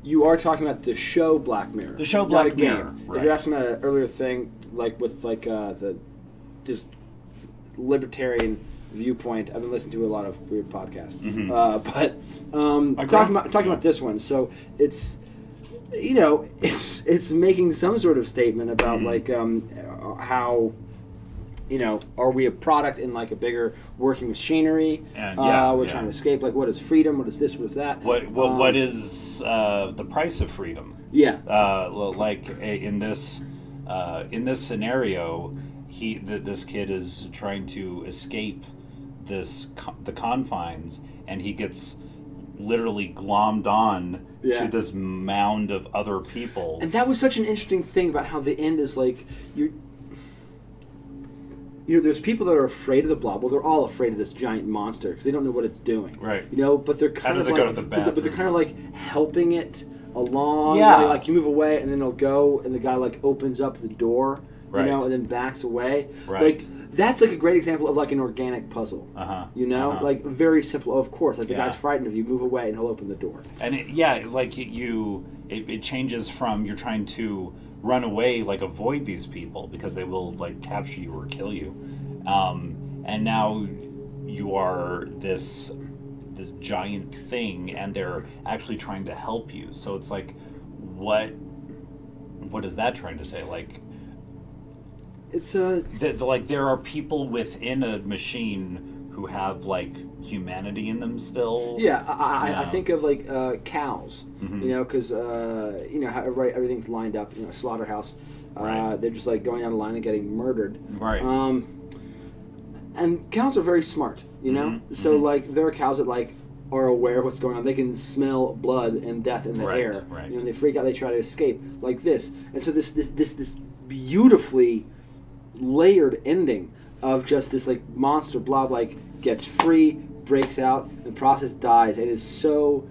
You are talking about the show Black Mirror. The show Black Mirror. Right. If you're asking an earlier thing, like with the just libertarian viewpoint, I've been listening to a lot of weird podcasts. Talking about this one, so it's it's making some sort of statement about like how are we a product in like a bigger working machinery? And we're trying to escape. Like, what is freedom? What is this? What is that? What is the price of freedom? Yeah. Like in this scenario, this kid is trying to escape the confines, and he gets literally glommed on to this mound of other people. And that was such an interesting thing about how the end is like there's people that are afraid of the blob. Well, they're all afraid of this giant monster because they don't know what it's doing. Right. But they're kind of like, go to the bathroom? But they're kind of like helping it along. Yeah. Like you move away, and then it'll go, and the guy like opens up the door. Right. And then backs away. Right. Like that's like a great example of like an organic puzzle. Like very simple. Of course, like the guy's frightened of you, move away, and he'll open the door. And it changes from you're trying to run away, like avoid these people because they will like capture you or kill you, and now you are this giant thing, and they're actually trying to help you. So it's like, what is that trying to say? Like, it's like there are people within a machine who have like humanity in them still. Yeah, I think of like cows, because how everything's lined up, slaughterhouse. Right. They're just like going down the line and getting murdered. Right. And cows are very smart, So like there are cows that like are aware of what's going on. They can smell blood and death in the air. Right. They freak out. They try to escape like this. And so this beautifully layered ending of just this like monster blob like gets free, breaks out, the process dies, and is so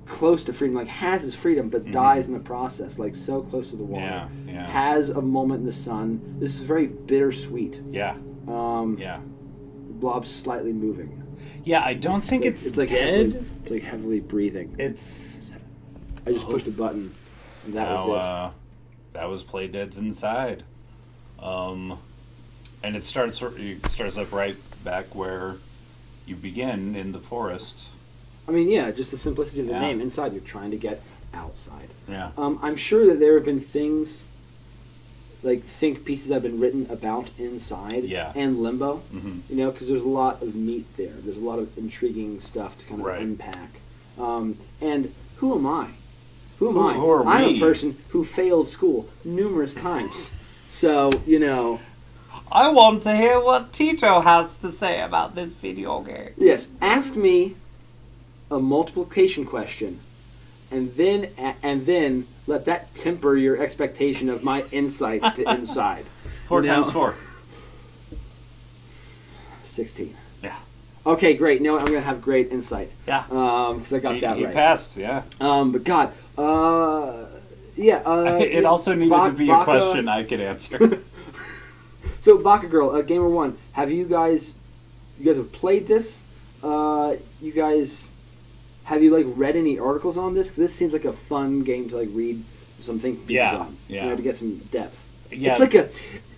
close to freedom, like has his freedom but dies in the process, like so close to the water. Yeah. Has a moment in the sun. This is very bittersweet. Yeah. Blob's slightly moving. Yeah, I don't think it's like dead. It's like heavily breathing. I just pushed a button, and that was it. That was Play Dead's Inside. And it starts up right back where you begin in the forest. I mean, yeah, just the simplicity of the name. Inside, you're trying to get outside. Yeah. I'm sure that there have been things, like think pieces that have been written about Inside and Limbo. Because there's a lot of meat there. There's a lot of intriguing stuff to kind of unpack. And who am I? Who am I? Who are we? I'm a person who failed school numerous times. So, I want to hear what Tito has to say about this video game. Yes, ask me a multiplication question, and then let that temper your expectation of my insight to Inside. 4 times 4. 16. Yeah. Okay, great. Now I'm gonna have great insight. Yeah. Because I got that right. You passed. Yeah. But God. It also needed to be a question I could answer. So, Baka Girl, Gamer One, have you guys have played this? Have you like read any articles on this? Because this seems like a fun game to like read some think pieces on. Yeah. To get some depth. Yeah. It's like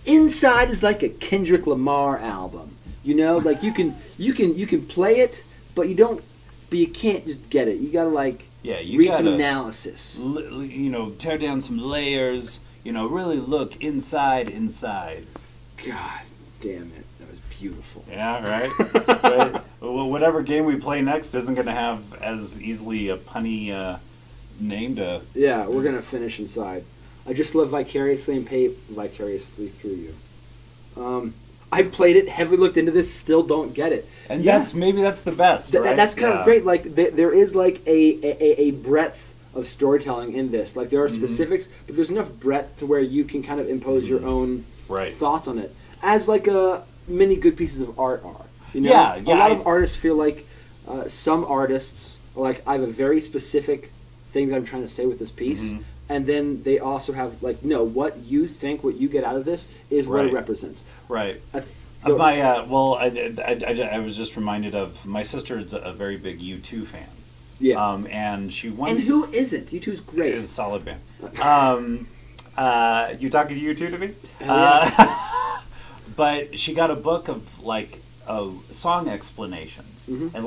Inside is like a Kendrick Lamar album. You know, like you can play it, but you can't just get it. You gotta read some analysis. Tear down some layers. Really look inside. God damn it, that was beautiful. Yeah, right. Right. Well, whatever game we play next isn't going to have as easily a punny name to. Yeah, we're gonna finish Inside. I just live vicariously and pay vicariously through you. I played it, heavily looked into this, still don't get it. And maybe that's the best, right? That's kind of great. Like there is like a breadth of storytelling in this. Like there are specifics, but there's enough breadth to where you can kind of impose your own thoughts on it, as like many good pieces of art are. A lot of artists feel like some artists are like, I have a very specific thing that I'm trying to say with this piece. And then they also have what you think, what you get out of this is what it represents. Right. I was just reminded of my sister's a very big U2 fan. Yeah. And she once. And who isn't? U2's great. It's a solid band. You talking to U2 to me? Yeah. But she got a book of song explanations, and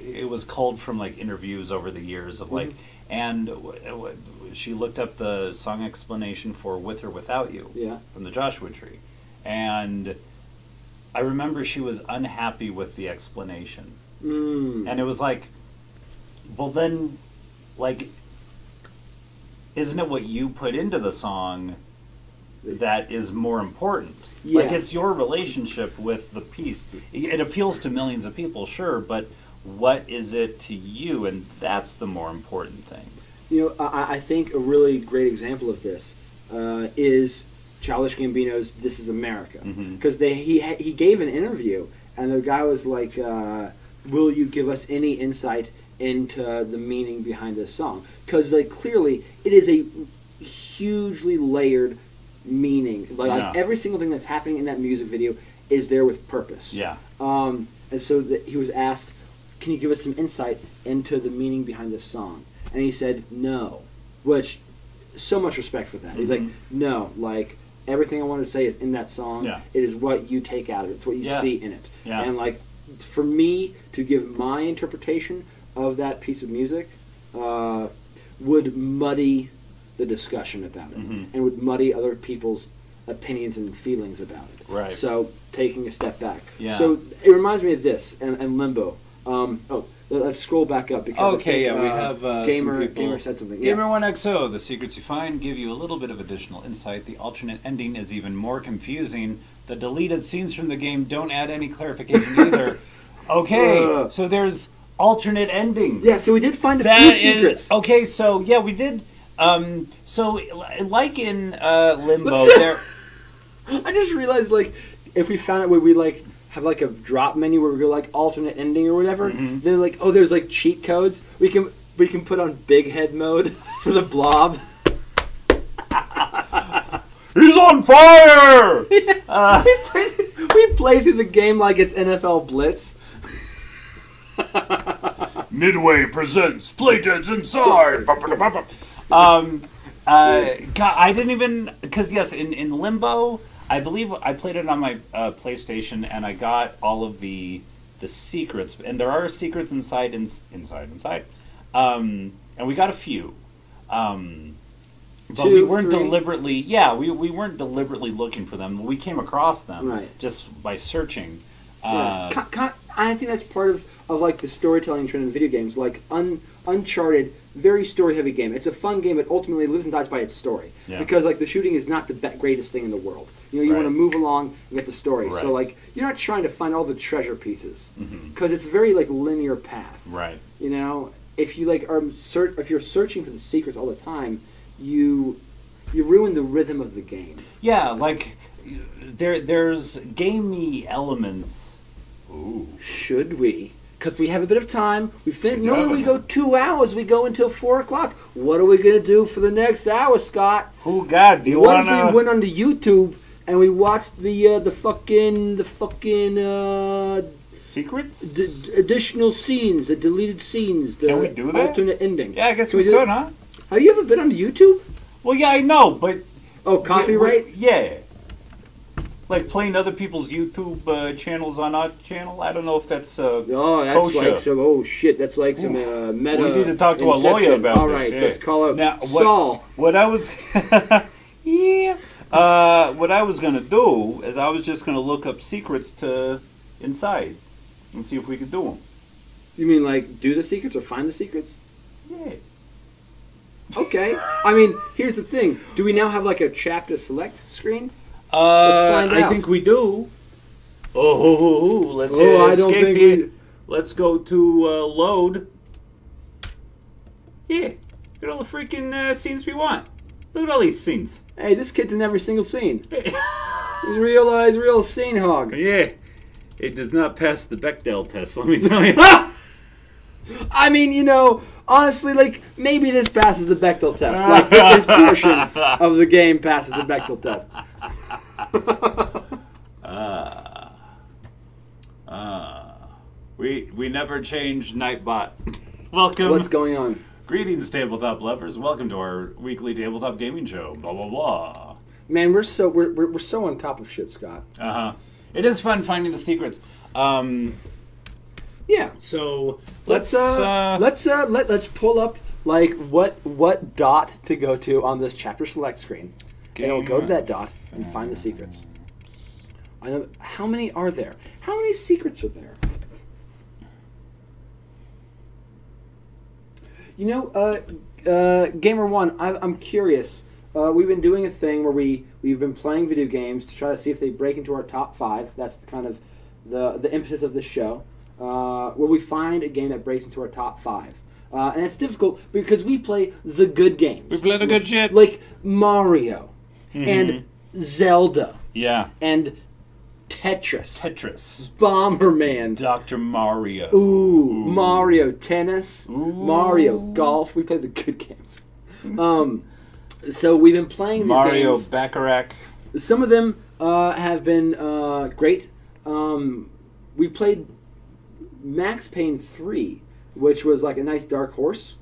it was culled from interviews over the years of and she looked up the song explanation for "With or Without You" from the Joshua Tree, and I remember she was unhappy with the explanation, and it was well then, isn't it what you put into the song that is more important? Yeah. It's your relationship with the piece. It appeals to millions of people, sure, but what is it to you? And that's the more important thing. I think a really great example of this is Childish Gambino's "This Is America," because he gave an interview and the guy was like, "Will you give us any insight into the meaning behind this song?" Because clearly it is a hugely layered meaning. Every single thing that's happening in that music video is there with purpose. Yeah. And so he was asked, "Can you give us some insight into the meaning behind this song?" And he said, "No," which, so much respect for that. He's like, "No, everything I wanted to say is in that song. Yeah. It is what you take out of it. It's what you see in it." Yeah. And for me to give my interpretation of that piece of music would muddy the discussion about it and would muddy other people's opinions and feelings about it. Right. So taking a step back. Yeah. So it reminds me of this and Limbo. Let's scroll back up because we have Gamer said something. Gamer1XO, the secrets you find give you a little bit of additional insight. The alternate ending is even more confusing. The deleted scenes from the game don't add any clarification either. Okay, so there's alternate endings. Yeah, so we did find a few secrets. Okay, so yeah, we did. So like in Limbo, I just realized if we found it where we have a drop menu where we go alternate ending or whatever, then there's cheat codes. We can put on big head mode for the blob. He's on fire! We play through the game like it's NFL Blitz. Midway presents Playdead's Inside. God, I didn't even because yes, in Limbo. I believe I played it on my PlayStation, and I got all of the secrets, and there are secrets inside, and we got a few, but we weren't deliberately. Yeah, we weren't deliberately looking for them. We came across them just by searching. I think that's part of the storytelling trend in video games. Uncharted, very story-heavy game. It's a fun game, but ultimately lives and dies by its story. Yeah. Because the shooting is not the greatest thing in the world. You want to move along and get the story. Right. So you're not trying to find all the treasure pieces because it's a very linear path. Right. If you if you're searching for the secrets all the time, you ruin the rhythm of the game. Yeah, there's gamey elements. Ooh. Should we? Because we have a bit of time. Normally we go 2 hours. We go until 4 o'clock. What are we gonna do for the next hour, Scott? Oh God, do you want? What if we went onto YouTube and we watched the fucking secrets, additional scenes, the deleted scenes, the Can we do that? alternate ending? Yeah, I guess we could, huh? Have you ever been onto YouTube? Well, yeah, I know, but Oh, copyright? Yeah. Like playing other people's YouTube channels on our channel. I don't know if that's Oh, that's kosher. like some. Oh shit, that's like some meta. We need to talk to a lawyer inception. about All this. right, Yeah. let's call up Now, Saul. What I was, yeah. What I was gonna do is I was just gonna look up secrets to inside and see if we could do them. You mean like do the secrets or find the secrets? Yeah. Okay. I mean, here's the thing. Do we now have like a chapter select screen? Let's find I out. think we do. Let's Oh, I don't escape think here. we. Let's go to load. Yeah, look at all the freaking scenes we want. Look at all these scenes. Hey, this kid's in every single scene. He's a real scene hog. Yeah, it does not pass the Bechdel test. Let me tell you. I mean, you know, honestly, like maybe this passes the Bechdel test. Like this portion of the game passes the Bechdel test. We never changed Nightbot. Welcome. What's going on? Greetings, tabletop lovers. Welcome to our weekly tabletop gaming show. Blah blah blah. Man, we're so on top of shit, Scott. It is fun finding the secrets. Yeah. So Let's pull up like what dot to go to on this chapter select screen, and we'll go to that dot and find the secrets. I know how many are there. How many secrets are there? You know, Gamer One, I'm curious. We've been doing a thing where we've been playing video games to try to see if they break into our top 5. That's kind of the impetus of this show. Where we find a game that breaks into our top 5. And it's difficult because we play the good games. we play the good shit. Like Mario and Zelda Yeah. and Tetris. Tetris. Bomberman. Dr. Mario. Ooh, Mario Tennis. Mario Golf. We play the good games. So we've been playing these Mario games. Bacharach. Some of them have been great. We played Max Payne 3, which was like a nice dark horse.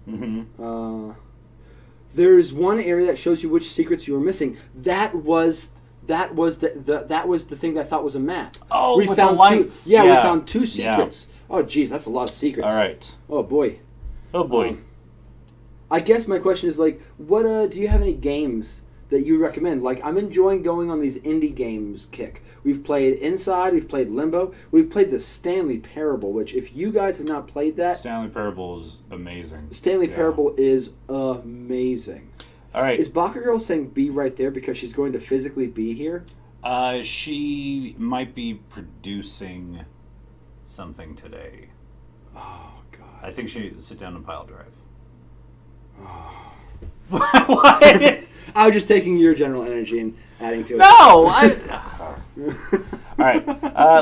There's one area that shows you which secrets you were missing. That was the thing that I thought was a map. Oh, we with found the lights. Two, yeah, we Yeah. found 2 Yeah. secrets. Oh, geez, that's a lot of secrets. All right. Oh boy. Oh boy. I guess my question is like, what do you have any games that you recommend? Like, I'm enjoying going on these indie games kick. We've played Inside, we've played Limbo, we've played the Stanley Parable, which if you guys have not played that, Stanley Parable is amazing. Stanley Yeah. Parable is amazing. All right. Is Baka Girl saying be right there because she's going to physically be here? She might be producing something today. Oh, God. I think she sit down and pile drive. What? I was just taking your general energy and adding to it. No! All right.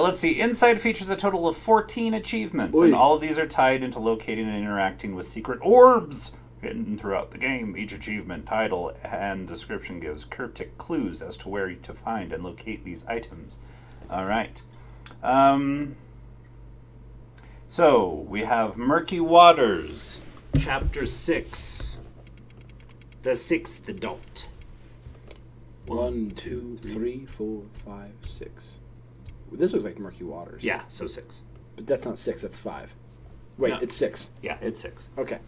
Let's see. Inside features a total of 14 achievements, Oy. and all of these are tied into locating and interacting with secret orbs hidden throughout the game. Each achievement, title, and description gives cryptic clues as to where to find and locate these items. All right. So, we have Murky Waters, Chapter 6. The sixth dot. 1, 2, 3, 4, 5, 6. This looks like Murky Waters. Yeah, so 6. But that's not 6, that's 5. Wait, No. it's 6. Yeah, it's 6. Okay.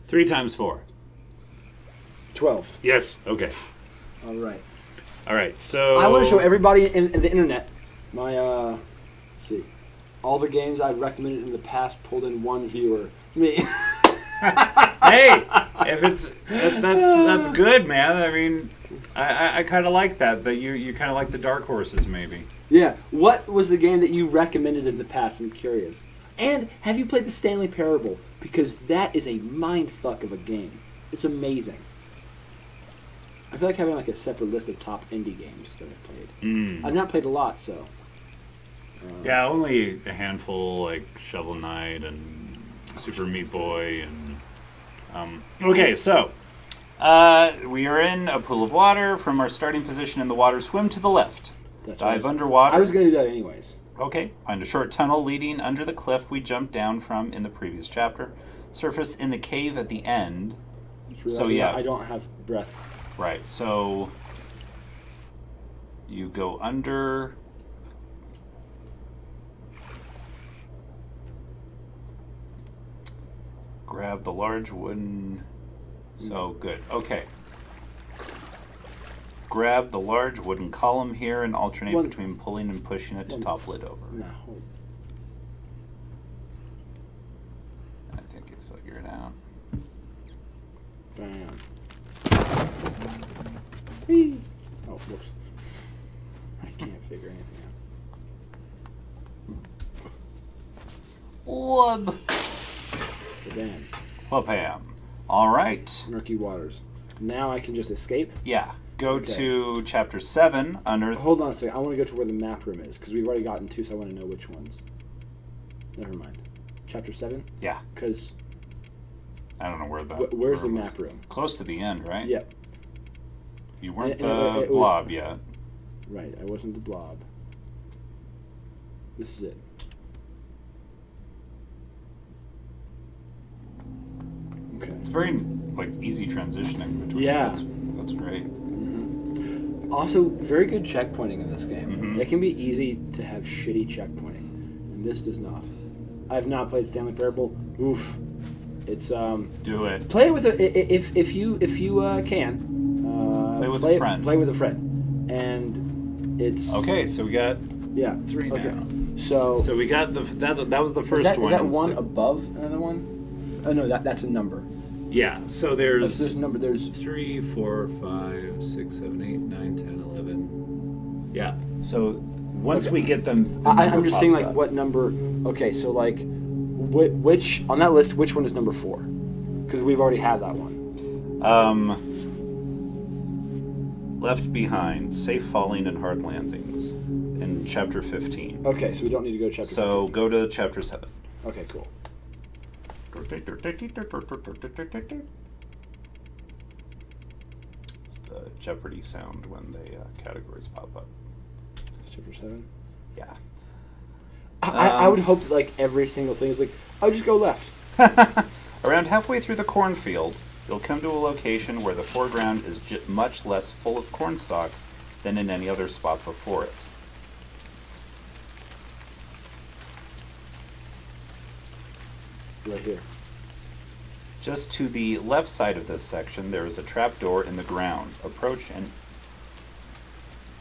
3 times 4. 12. Yes. Okay. All right. All right. So I want to show everybody in the internet my, let's see, all the games I've recommended in the past pulled in one viewer. Me. Hey, if it's that's good, man. I mean, I kind of like that. That you kind of like the dark horses, maybe. Yeah. What was the game that you recommended in the past? I'm curious. And have you played the Stanley Parable? Because that is a mindfuck of a game. It's amazing. I feel like having like a separate list of top indie games that I've played. I've not played a lot, so. Yeah, only a handful, like Shovel Knight and Super Meat Boy, and okay, so we are in a pool of water. From our starting position in the water, swim to the left. That's Dive what underwater. I was going to do that anyways. Okay, find a short tunnel leading under the cliff we jumped down from in the previous chapter. Surface in the cave at the end. So, yeah. I don't have breath. Right. So you go under. Grab the large wooden. So good. Okay. Grab the large wooden column here and alternate between pulling and pushing it to topple it over. No. I think you figure it out. Bam. Whee. Oh, whoops. I can't figure anything out. Wub. Bam. Wabam. All right. Murky waters. Now I can just escape? Yeah. Go to chapter 7, Unearth. Hold on a second. I want to go to where the map room is, because we've already gotten 2, so I want to know which ones. Never mind. Chapter 7? Yeah. Because... I don't know where the... Where's the map room? Close to the end, right? Yep. You weren't And the it blob was, yet. Right, I wasn't the blob. This is it. Okay. It's very, like, easy transitioning between. Yeah. That's great. Also, very good checkpointing in this game. It can be easy to have shitty checkpointing, and this does not. I have not played Stanley Parable. Oof. It's Do it. play it with if you can. Play with a friend. Play with a friend, and it's Okay, so we got 3 now. Okay, so we got the that was the first is one. that in one six. above another one? Oh no, that's a number. Yeah. So There's a number. There's 3, 4, 5, 6, 7, 8, 9, 10, 11. Yeah. So once we get them, the I'm number just saying pops like up. what number. Okay, so like which on that list, which one is number 4? Because we've already had that one. Left Behind, Safe Falling and Hard Landings, in chapter 15. Okay, so we don't need to go to chapter. So go to chapter 7. 15. Okay, cool. It's the Jeopardy sound when the categories pop up. Chapter 7. Yeah. I would hope that like every single thing is like, I'll just go left. Around halfway through the cornfield, you'll come to a location where the foreground is much less full of corn stalks than in any other spot before it. Right here. Just to the left side of this section, there is a trapdoor in the ground. Approach and...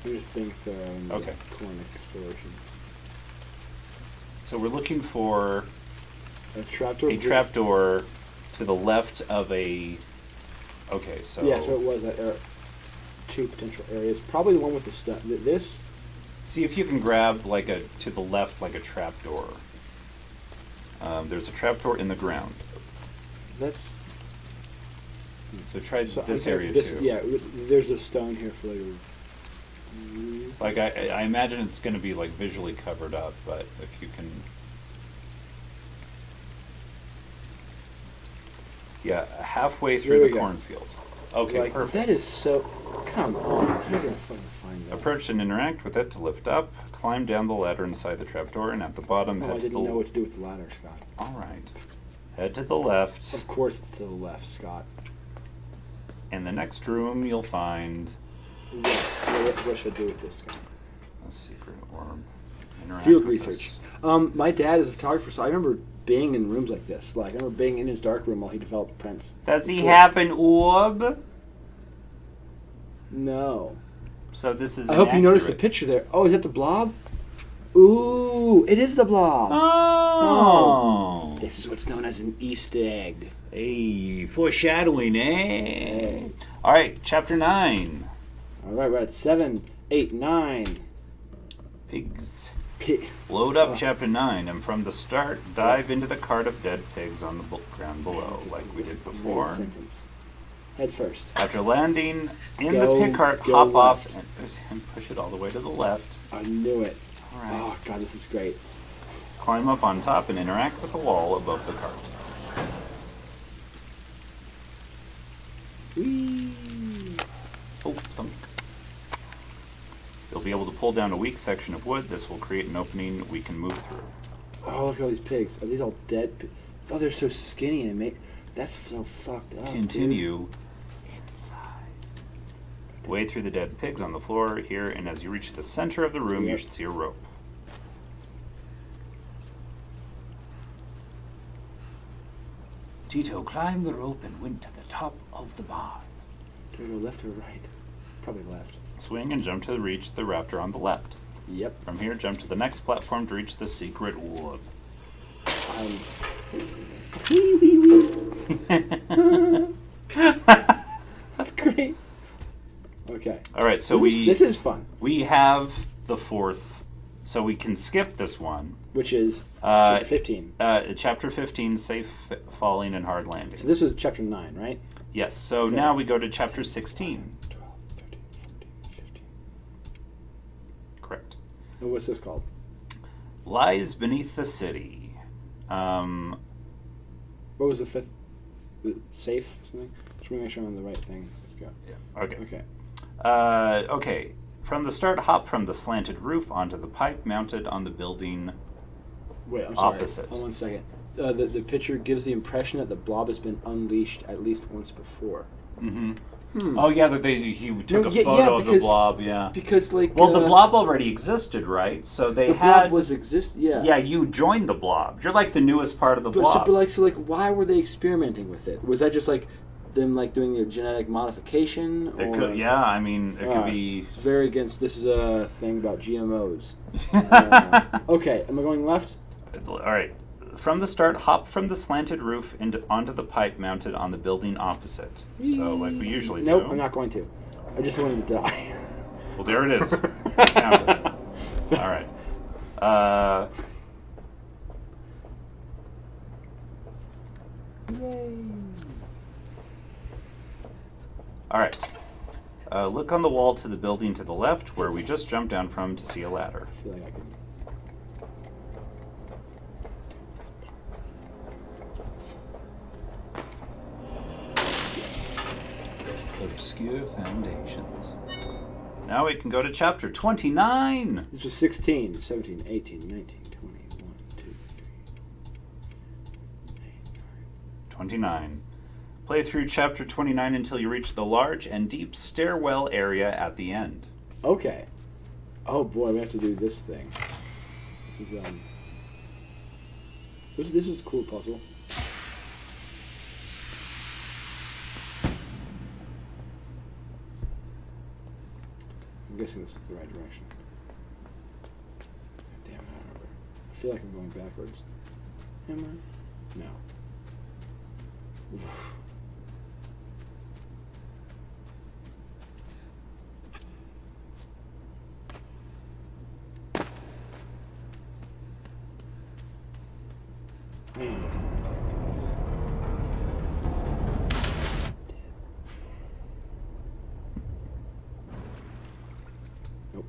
I'm just being thorough in the Okay. corn exploration. So we're looking for A trapdoor. a trapdoor to the left of a... Okay, so... Yeah, so it was that 2 potential areas. Probably the one with the stuff. This. See if you can grab like a to the left like a trapdoor. There's a trapdoor in the ground. That's. So try So, this okay, area this, too. Yeah, there's a stone here for later. Like I imagine it's going to be like visually covered up, but if you can. Yeah, halfway There through we the go. cornfield. Okay, Like, perfect. that is so. Come on, how are you gonna fucking find that? Approach and interact with it to lift up. Climb down the ladder inside the trapdoor, and at the bottom, Oh, I head to didn't the. know what to do with the ladder, Scott. All right. Head to the left. Of course, it's to the left, Scott. In the next room, you'll find What should I do with this, Scott? a secret orb. Interact Field with research. this. My dad is a photographer, so I remember being in rooms like this. Like I remember being in his dark room while he developed prints. Does he Cool. have an orb? No. So this is. I hope you noticed the inaccurate. picture there. Oh, is that the blob? Ooh, it is the blob. Oh. This is what's known as an Easter egg. Hey, foreshadowing, eh? All right, chapter 9. All right, we're at 7, 8, 9. Pigs. Pi- Load up chapter 9, and from the start, dive into the cart of dead pigs on the ground below, That's a- like we that's did a great before. sentence. Head first. After landing in Go- the pig cart, go hop off left. and push it all the way to the left. I knew it. All right. Oh god, this is great. Climb up on top and interact with the wall above the cart. Whee! Oh, thunk. You'll be able to pull down a weak section of wood. This will create an opening we can move through. Oh, look at all these pigs. Are these all dead? Oh, they're so skinny and that's so fucked up. dude. Continue inside. Wade through the dead pigs on the floor here, and as you reach the center of the room, you should see a rope. Tito climbed the rope and went to the top of the barn. Do we go left or right? Probably left. Swing and jump to reach the rafter on the left. Yep. From here, jump to the next platform to reach the secret wood. That's great. Okay. All right, so this is fun. We have the fourth, so we can skip this one. Which is chapter 15. Chapter 15, Safe Falling and Hard Landings. So this was chapter 9, right? Yes, so now we go to chapter 16. 12, 13, 14, 15. Correct. And what's this called? Lies Beneath the City. What was the fifth? Safe something? Just want to make sure I'm on the right thing. Let's go. Yeah. Okay. Okay. Okay. From the start, hop from the slanted roof onto the pipe mounted on the building. Wait, I'm sorry. Opposite. Hold on 1 second. The picture gives the impression that the blob has been unleashed at least once before. Mm-hmm. Oh yeah, that he took a yeah, photo of the because- blob. Yeah. Because like Well, the blob already existed, right? So they the had. blob was Yeah. Yeah, you joined the blob. You're like the newest part of the But, blob. so why were they experimenting with it? Was that just like them like doing a genetic modification? It could, yeah. I mean, it could be. It's very against. This is a thing about GMOs. Okay, am I going left? All right. From the start, hop from the slanted roof onto the pipe mounted on the building opposite. So, like we usually Nope, do. I'm not going to. I just wanted to die. Well, there it is. Found it. All right. Yay. All right. Look on the wall to the building to the left, where we just jumped down from to see a ladder. I feel like I could. Obscure foundations. Now we can go to chapter 29. This was 16, 17, 18, 19, 20, 1, 2, 3, 8, 29. Play through chapter 29 until you reach the large and deep stairwell area at the end. 9. Okay. Oh boy, we have to do this thing. This is a cool puzzle. I'm guessing this is the right direction. Damn, I don't remember. I feel like I'm going backwards. Am I? No. I don't know. Nope.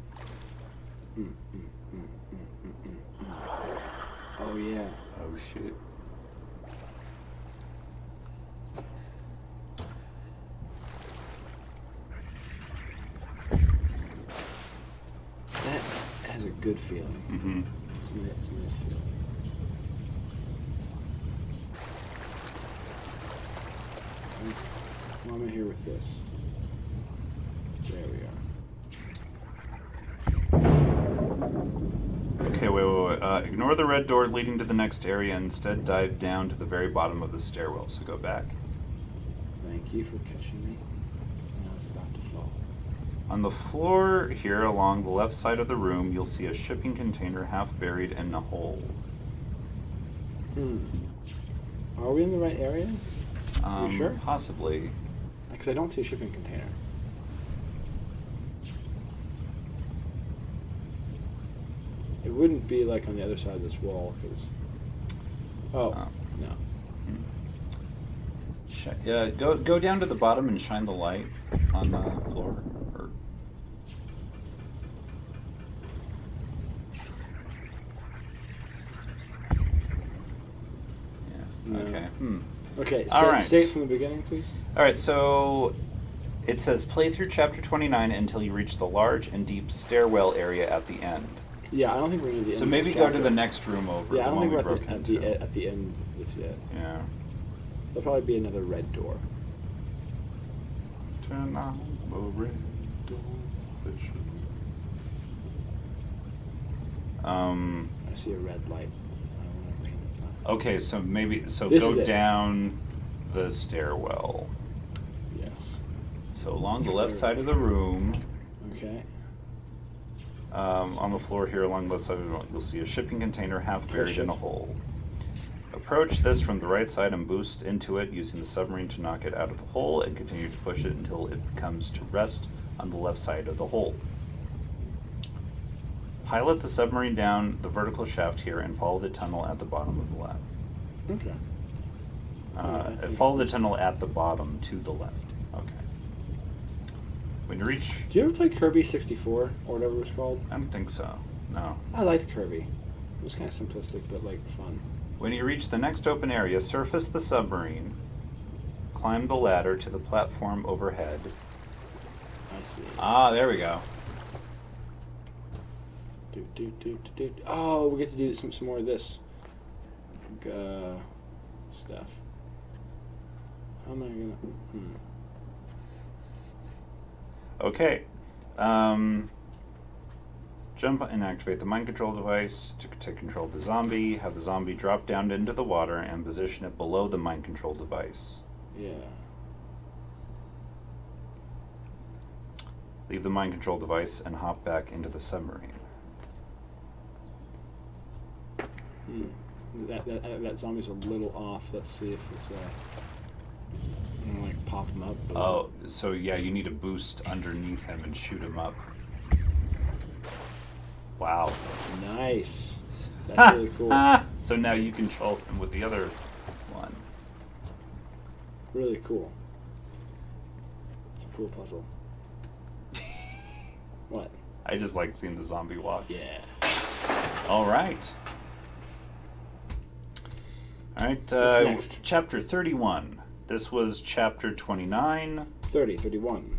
Oh yeah. Oh, shit. That has a good feeling. Mm-hmm. It's a nice feeling. Well, I'm here with this. There we are. Okay, wait. Ignore the red door leading to the next area and instead dive down to the very bottom of the stairwell. So go back. Thank you for catching me when I was about to fall. On the floor here along the left side of the room, you'll see a shipping container half buried in a hole. Are we in the right area? You sure? Possibly. Because I don't see a shipping container. It wouldn't be like on the other side of this wall, because... Oh, no. Go down to the bottom and shine the light on the floor. No. Okay. Okay, All right. say it from the beginning, please. All right, so it says play through chapter 29 until you reach the large and deep stairwell area at the end. Yeah, I don't think we're going to the So end maybe of go this to the chapter. next room over. Yeah, I the don't one think we we're broke at the end of this yet. Yeah. There'll probably be another red door. Turn on the red I see a red light. Okay, so This go is it. down the stairwell. Yes. So along the left side of the room, Okay. on the floor here along the left side of the room, you'll see a shipping container half buried in a Perfect. hole. Approach this from the right side and boost into it using the submarine to knock it out of the hole and continue to push it until it comes to rest on the left side of the hole. Pilot the submarine down the vertical shaft here and follow the tunnel at the bottom of the left. Okay. I think Follow the tunnel at the bottom to the left. Okay. When you reach... Do you ever play Kirby 64 or whatever it was called? I don't think so. No. I liked Kirby. It was kind of simplistic, but like fun. When you reach the next open area, surface the submarine, climb the ladder to the platform overhead. I see. Ah, there we go. Oh, we get to do some more of this stuff. How am I gonna? Okay. Jump and activate the mind control device to control the zombie. Have the zombie drop down into the water and position it below the mind control device. Yeah. Leave the mind control device and hop back into the submarine. That zombie's a little off. Let's see if it's I'm gonna like pop him up. But Oh, so yeah, you need a boost underneath him and shoot him up. Wow. Nice. That's really cool. So now you control him with the other one. Really cool. It's a cool puzzle. What? I just like seeing the zombie walk. Yeah. All right. All right. What's next? Chapter 31. This was chapter 29. 31.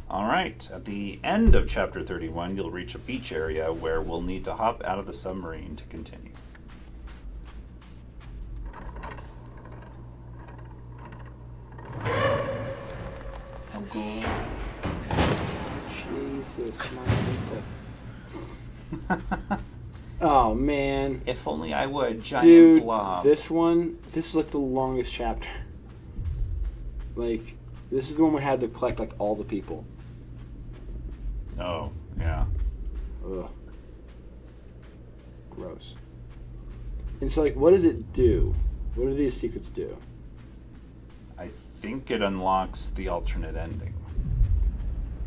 All right. At the end of chapter 31, you'll reach a beach area where we'll need to hop out of the submarine to continue. Oh, God. Jesus, my Oh, man. If only I would, giant Dude, blob. this is like the longest chapter. Like, this is the one we had to collect, like, all the people. Oh, yeah. Ugh. Gross. And so, like, what does it do? What do these secrets do? I think it unlocks the alternate ending.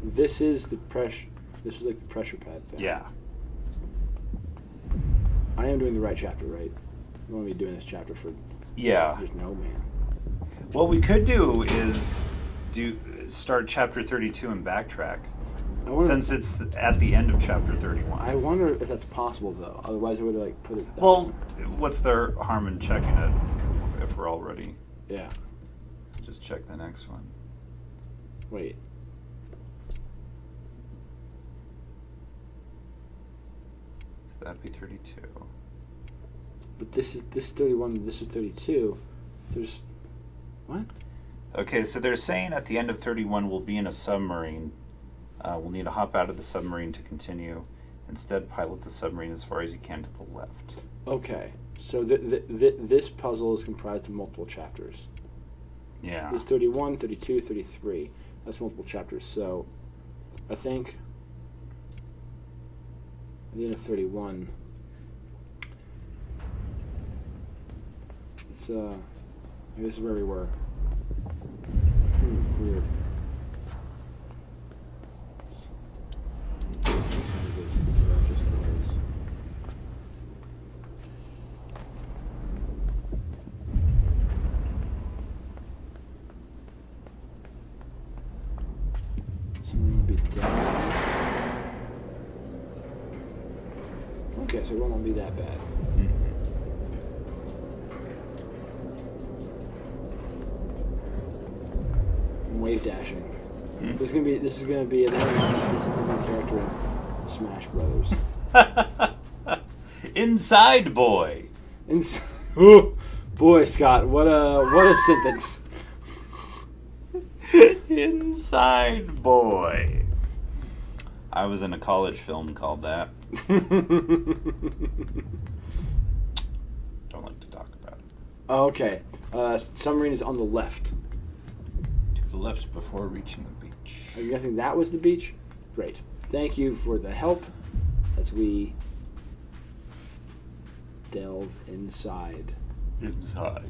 This is the pressure. This is like the pressure pad thing. Yeah. I am doing the right chapter, right? You want me doing this chapter for Yeah. just no man. What we could do is start chapter 32 and backtrack, I wonder, since it's at the end of chapter 31. I wonder if that's possible though. Otherwise, I would like put it. Well, what's the harm in checking it if we're all ready? Yeah. Just check the next one. Wait. So that'd be 32. But this is 31. This is 32. There's what? Okay, so they're saying at the end of 31 we'll be in a submarine. We'll need to hop out of the submarine to continue. Instead, pilot the submarine as far as you can to the left. Okay. So this puzzle is comprised of multiple chapters. Yeah. It's 31, 32, 33. That's multiple chapters. So I think at the end of 31, it's maybe this is where we were. Weird. This is where it just was. So we're gonna be down. Okay, so it won't be that bad. Wave dashing. This is gonna be. This is the new character in Smash Brothers. Inside boy. Oh, boy, Scott, what a sentence. Inside boy. I was in a college film called that. Don't like to talk about it. Okay. Submarine is on the left. To the left before reaching the beach. Are you guessing that was the beach? Great. Thank you for the help as we delve inside. Inside.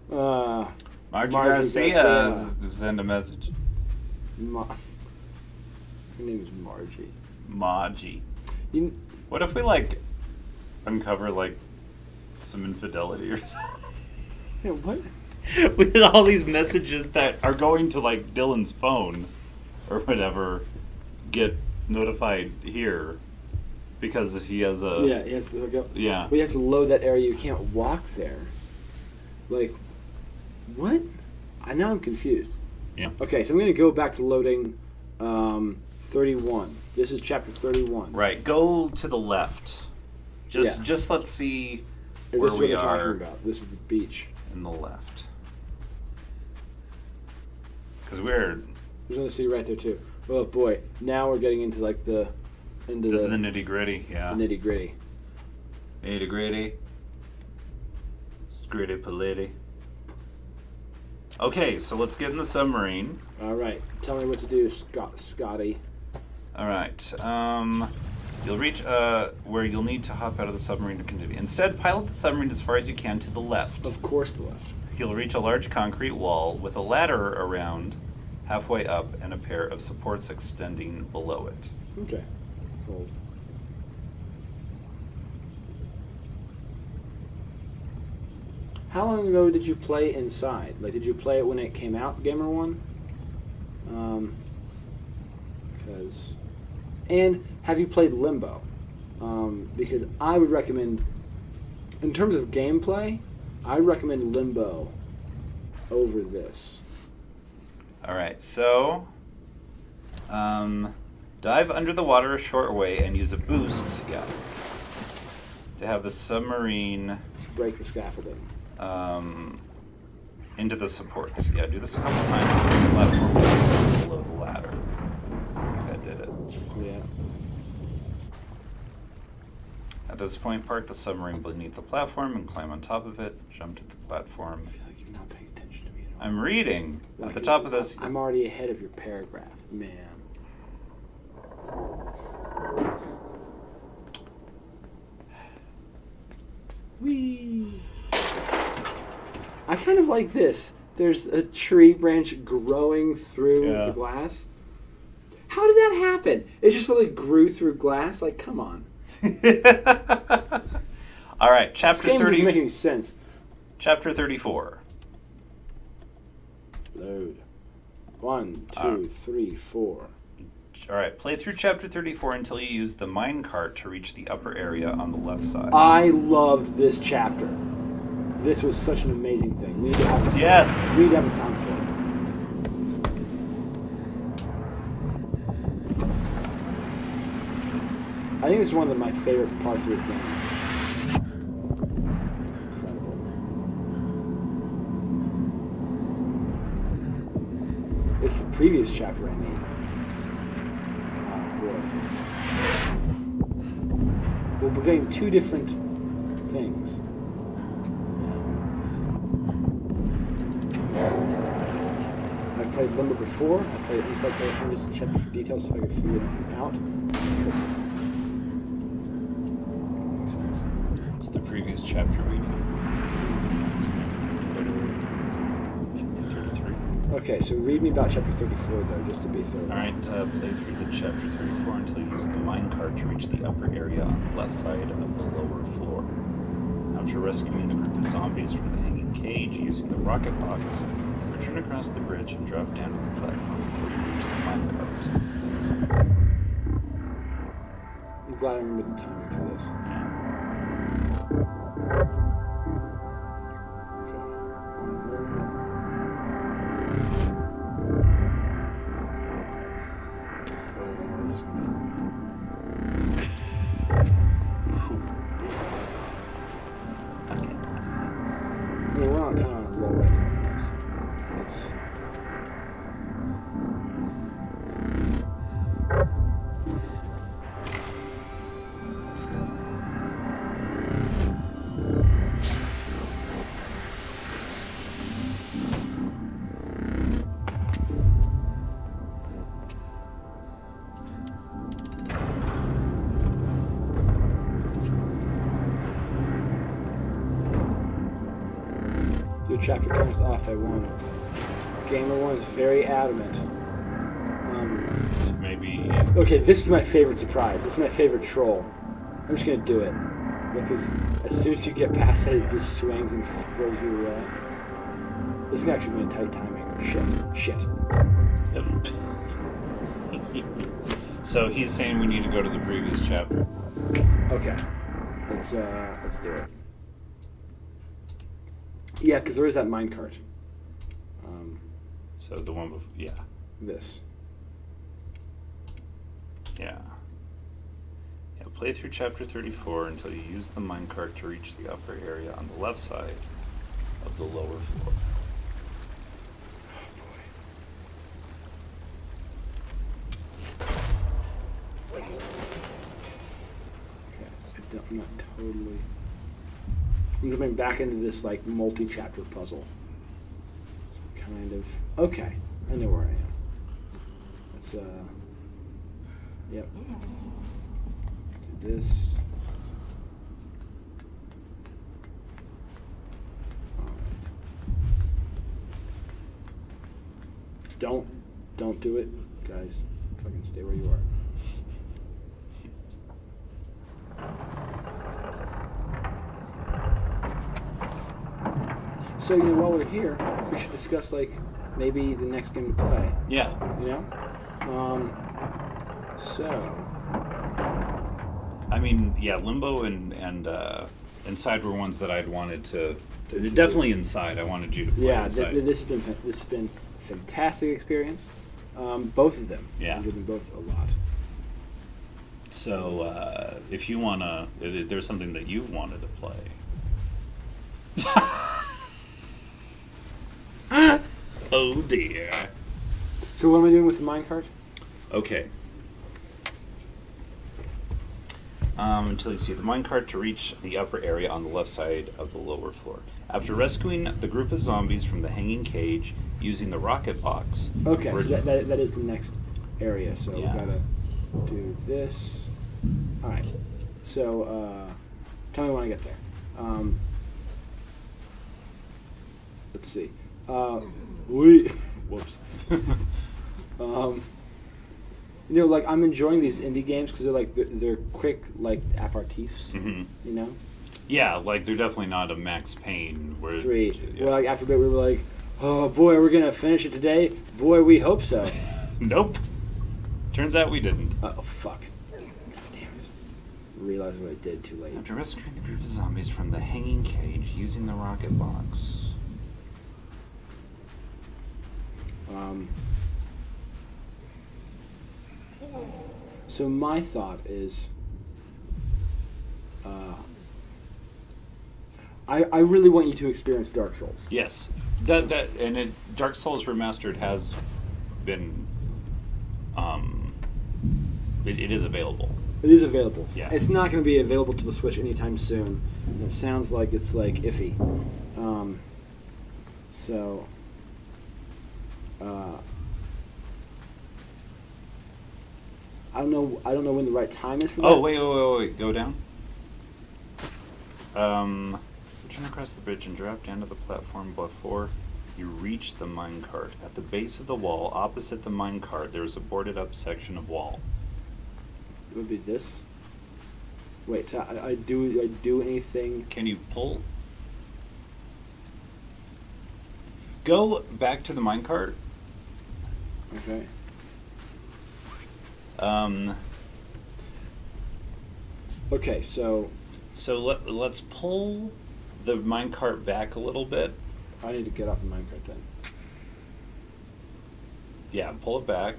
Margie Garcia send a message. Her name is Margie. Margie. What if we uncover some infidelity or something? Yeah, what? With all these messages that are going to Dylan's phone or whatever get notified here because he has a he has to hook up. Yeah. We have to load that area. You can't walk there. What? Now I'm confused. Yeah. Okay, so I'm going to go back to loading 31. This is chapter 31. Right. Go to the left. Just let's see And where this is we what they're are talking about. This is the beach. in the left. Because we're... There's another city right there too. Oh boy! Now we're getting into This is the nitty gritty. Yeah. nitty gritty. Nitty gritty. Gritty politty. Okay, so let's get in the submarine. All right, tell me what to do, Scotty. All right. You'll reach where you'll need to hop out of the submarine to continue. Instead, pilot the submarine as far as you can to the left. Of course, the left. You'll reach a large concrete wall with a ladder around halfway up and a pair of supports extending below it. Okay. Hold. How long ago did you play Inside? Did you play it when it came out, Gamer One? And have you played Limbo? Because I would recommend, in terms of gameplay, I recommend Limbo over this. All right, so dive under the water a short way and use a boost, to have the submarine Break the scaffolding. into the supports. Yeah, do this a couple times to the platform below the ladder. I think that did it. Yeah. At this point, park the submarine beneath the platform and climb on top of it. Jump to the platform. I feel like you're not paying attention to me at all. I'm reading. At the top of this... I'm already ahead of your paragraph, man. Whee! I kind of like this. There's a tree branch growing through the glass. How did that happen? It just really grew through glass? Come on. All right, chapter This game 30. doesn't make any sense. Chapter 34. Load. 1, 2, 3, 4. All right, play through chapter 34 until you use the minecart to reach the upper area on the left side. I loved this chapter. This was such an amazing thing. We need to have this. Yes. We need to have this time for it. I think this is one of my favorite parts of this game. Incredible. It's the previous chapter I need. Well, we're getting two different things. I've played Limbo before. I played Inside several times just to check for details so I could figure anything out. Makes sense. It's the previous chapter reading. Chapter 33. Okay, so read me about chapter 34 though, just to be thorough. All right, play through the chapter 34 until you use the minecart to reach the upper area on the left side of the lower floor. After rescuing the group of zombies from the hanging cage using the rocket box, return across the bridge and drop down to the platform before you reach the minecart. I'm glad I remember the timing for this. We're on kind of on a roll right now. It's Your chapter turns off by 1. Gamer 1 is very adamant. So maybe. Okay, this is my favorite surprise. This is my favorite troll. I'm just gonna do it. Because as soon as you get past it, it just swings and throws you away. This is actually be tight timing. Shit. So he's saying we need to go to the previous chapter. Okay. Let's do it. Yeah, because there is that minecart. So the one before, yeah. This. Yeah. Yeah, play through chapter 34 until you use the minecart to reach the upper area on the left side of the lower floor. I'm not totally. I'm coming back into this like multi-chapter puzzle. So kind of. Okay, I know where I am. Let's Yep. Do this. Alright. Don't do it, guys. Fucking stay where you are. So, while we're here, we should discuss, like, maybe the next game to play. Yeah. So... I mean, yeah, Limbo and Inside were ones that I'd wanted to... Definitely Inside, I wanted you to play Inside. This has been a fantastic experience. Both of them. Yeah. I enjoyed them both a lot. So, if you want to... If there's something that you've wanted to play... Oh dear. So what am I doing with the minecart? Okay. Until you see the minecart to reach the upper area on the left side of the lower floor. After rescuing the group of zombies from the hanging cage using the rocket box. Okay, so that is the next area. So Yeah. we gotta do this. All right. So tell me when I get there. Let's see. Whoops. Like I'm enjoying these indie games because they're quick, like aperitifs. Mm-hmm. Yeah, like they're definitely not a Max Payne. Where 3. Yeah. Where like after a bit we were like, oh boy, we're gonna finish it today. Boy, we hope so. Nope. Turns out we didn't. Oh fuck. God damn it. Realized what I did too late. After rescuing the group of zombies from the hanging cage using the rocket box. So my thought is, I really want you to experience Dark Souls. Yes, Dark Souls Remastered has been, it is available. It is available. Yeah. It's not going to be available to the Switch anytime soon. It sounds like it's like iffy. I don't know when the right time is for that. Oh, wait. Go down. Return across the bridge and drop down to the platform before you reach the minecart. At the base of the wall, opposite the minecart, there is a boarded up section of wall. It would be this. Wait, so I do anything? Can you pull? Go back to the minecart. Okay. Okay, so let's pull the minecart back a little bit. I need to get off the minecart then. Yeah, pull it back.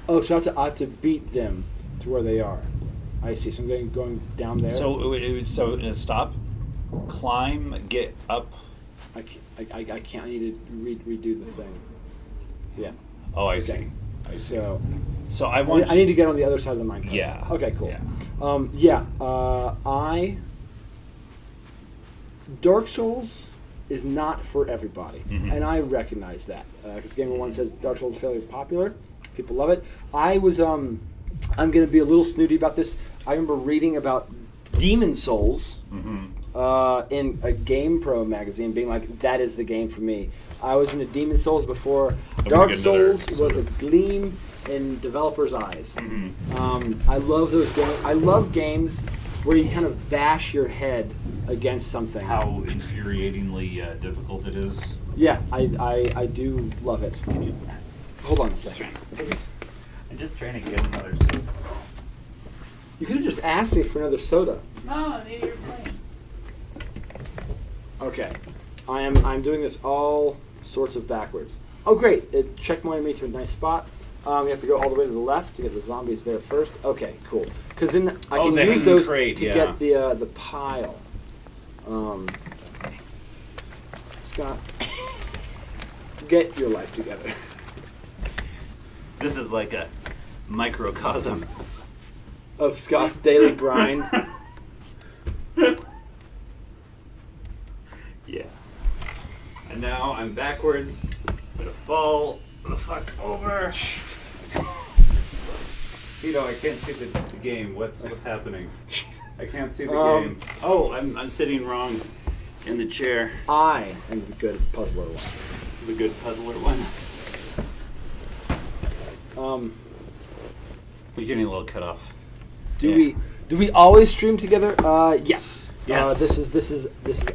Oh, so I have to beat them to where they are. I see. So I'm going down there. So stop, climb, get up. I can't. I need to redo the thing. Yeah. Oh, I Okay. see. I see. So I want. I need to get on the other side of the minecart. Yeah. Okay. Cool. Yeah. Dark Souls is not for everybody, Mm-hmm. and I recognize that because Gamer One says Dark Souls is fairly popular. People love it. I'm going to be a little snooty about this. I remember reading about Demon Souls, Mm-hmm. in a GamePro magazine, being like, "That is the game for me." I was into Demon Souls before. Dark Souls was a gleam in developers' eyes. I love those games. I love games where you kind of bash your head against something. How infuriatingly difficult it is. Yeah, I do love it. Can you Hold on a second. I'm just trying to get another soda. You could have just asked me for another soda. No, you're playing. Okay, I'm doing this all sorts of backwards. Oh great, it checkpointed me to a nice spot. You have to go all the way to the left to get the zombies there first. Okay, cool. Because then I can use those to get the pile. Scott, get your life together. This is like a microcosm of Scott's daily grind. Yeah. And now I'm backwards. I'm gonna fall the fuck over. Jesus. You know, I can't see the game. What's happening? Jesus. I can't see the game. Oh, I'm sitting wrong in the chair. I am the good puzzler one. The good puzzler one. You're getting a little cut off. Do we always stream together? Yes. Yes. This is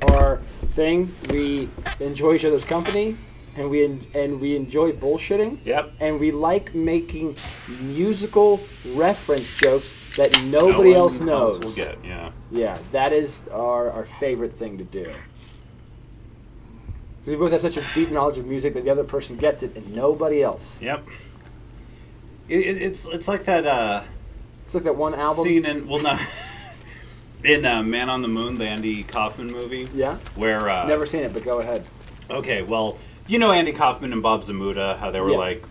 our thing. We enjoy each other's company, and we enjoy bullshitting. Yep. And we like making musical reference jokes that nobody else knows. Will get, yeah. Yeah, that is our favorite thing to do. We both have such a deep knowledge of music that the other person gets it, and nobody else. Yep. It's like that. It's like that one album. Scene in Man on the Moon, the Andy Kaufman movie. Yeah. Where never seen it, but go ahead. Okay, well, you know Andy Kaufman and Bob Zamuda, how they were Yeah. like,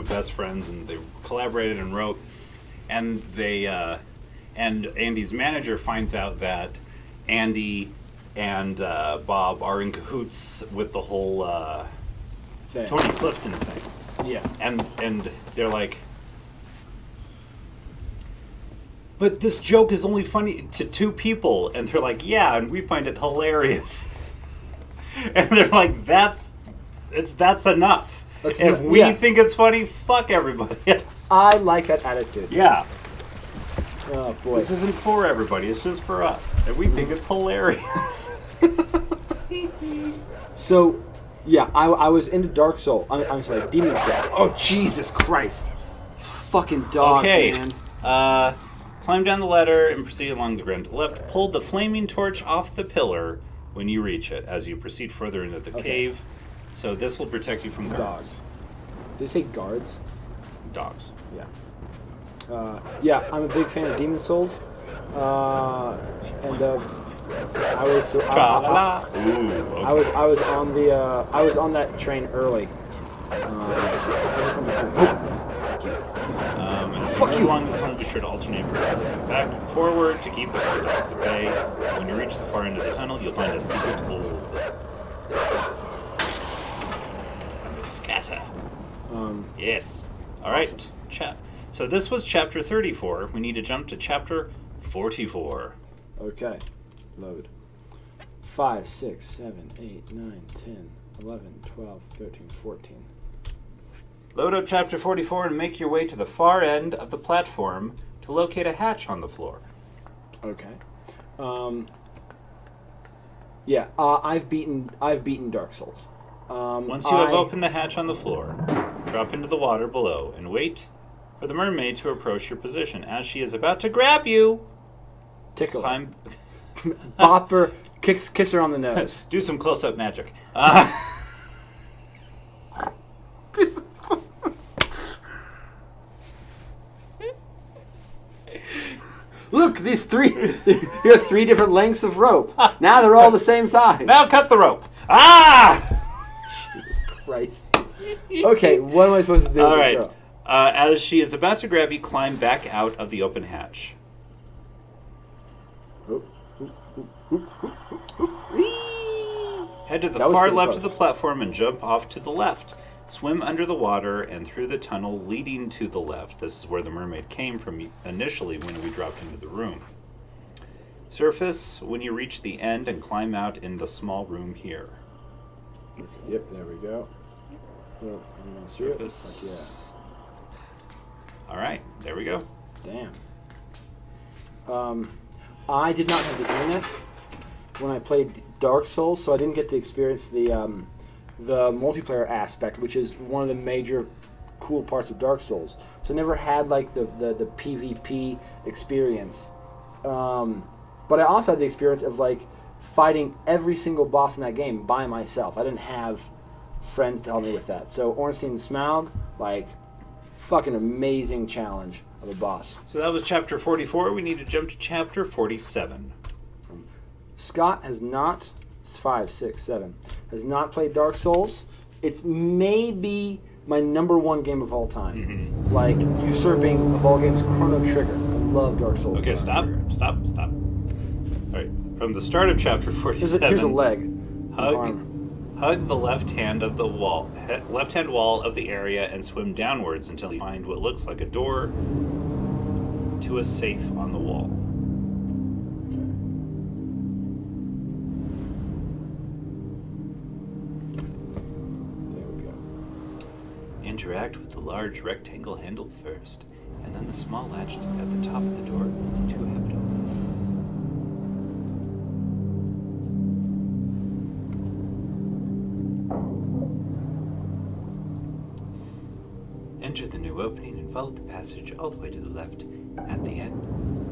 best friends, and they collaborated and wrote, and they and Andy's manager finds out that Andy and Bob are in cahoots with the whole Thing. Tony Clifton thing. Yeah. And they're like, but this joke is only funny to two people. And they're like, yeah, and we find it hilarious. And they're like, that's enough. If we think it's funny, fuck everybody else. I like that attitude. Yeah. Oh, boy. This isn't for everybody. It's just for us. And we think it's hilarious. So, yeah, I was into Dark Soul. I'm sorry, Demon Souls. Oh, Jesus Christ. These fucking dogs, man. Climb down the ladder and proceed along the ground to the left. Pull the flaming torch off the pillar when you reach it as you proceed further into the cave. So this will protect you from guards. Did they say guards? Dogs. Yeah. Yeah, I'm a big fan of Demon Souls. And I was Ooh, okay. I was on the I was on that train early. Fuck you! Along the tunnel, be sure to alternate back and forward to keep the dogs at bay. When you reach the far end of the tunnel, you'll find a secret hole. Scatter. Yes. All right. Awesome. So this was chapter 34. We need to jump to chapter 44. Okay. Load. 5, 6, 7, 8, 9, 10, 11, 12, 13, 14. Load up chapter 44 and make your way to the far end of the platform to locate a hatch on the floor. Okay. Yeah, I've beaten Dark Souls. Once you have opened the hatch on the floor, drop into the water below and wait for the mermaid to approach your position. As she is about to grab you, tickle her. climb. Bop her, kiss her on the nose. Do some close-up magic. Look, these three. You have 3 different lengths of rope. Now they're all the same size. Now cut the rope. Ah! Jesus Christ. Okay, what am I supposed to do All with right. this girl? As she is about to grab you, climb back out of the open hatch. Head to the far left of the platform and jump off to the left. Swim under the water and through the tunnel leading to the left. This is where the mermaid came from initially when we dropped into the room. Surface when you reach the end and climb out in the small room here. Okay, yep, there we go. Well, you want to see Surface. it? Like, All right, there we go. yeah. Damn. I did not have the internet when I played Dark Souls, so I didn't get to experience the multiplayer aspect, which is one of the major cool parts of Dark Souls. So I never had like the PvP experience. But I also had the experience of like fighting every single boss in that game by myself. I didn't have friends to help me with that. So Ornstein and Smaug, like, fucking amazing challenge of a boss. So that was chapter 44. We need to jump to chapter 47. Scott has not, 5, 6, 7, has not played Dark Souls. It's maybe my #1 game of all time. Mm-hmm. Like, usurping of all games, Chrono Trigger. I love Dark Souls. Okay, stop. All right, from the start of chapter 47. Here's a leg. Hug the left hand of the wall, left-hand wall of the area, and swim downwards until you find what looks like a door to a safe on the wall. There we go. Interact with the large rectangle handle first, and then the small latch at the top of the door to have it open. Enter the new opening and follow the passage all the way to the left. At the end,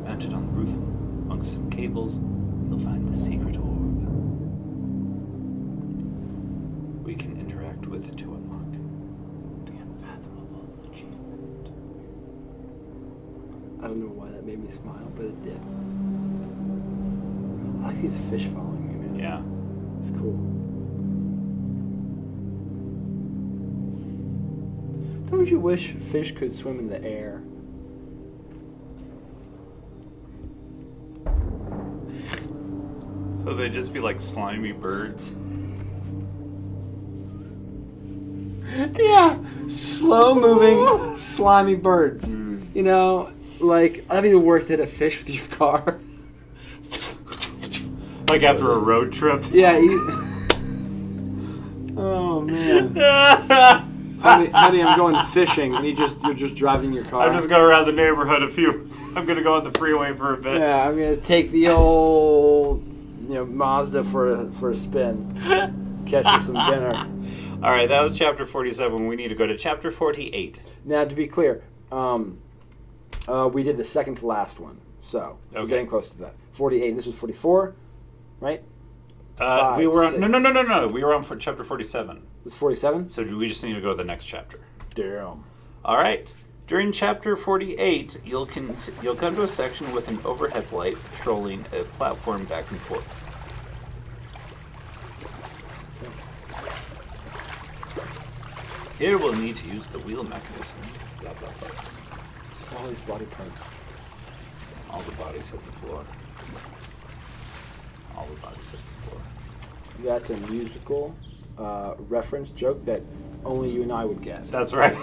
mounted on the roof amongst some cables, you'll find the secret orb. We can interact with it to unlock the unfathomable achievement. I don't know why that made me smile, but it did. I like these fish following me, man. Yeah. It's cool. Don't you wish fish could swim in the air? So they'd just be like slimy birds. Yeah, slow-moving, slimy birds. You know, like, that'd be the worst to hit a fish with your car. Like after a road trip. Yeah, oh, man. Honey, I'm going fishing, and you're just driving your car. I'm just going around the neighborhood I'm going to go on the freeway for a bit. Yeah, I'm gonna take the old, Mazda for a spin. Catch you some dinner. All right, that was chapter 47. We need to go to chapter 48. Now, to be clear, we did the second to last one, so we're getting close to that. 48. This was 44, right? We were on. No. We were on for chapter 47. It's 47. So we just need to go to the next chapter. Damn. All right. During chapter 48, you'll come to a section with an overhead light trolling a platform back and forth. Here we'll need to use the wheel mechanism. Blah, blah, blah. All these body parts. All the bodies hit the floor. All the bodies hit the floor. That's a musical reference joke that only you and I would get. That's right.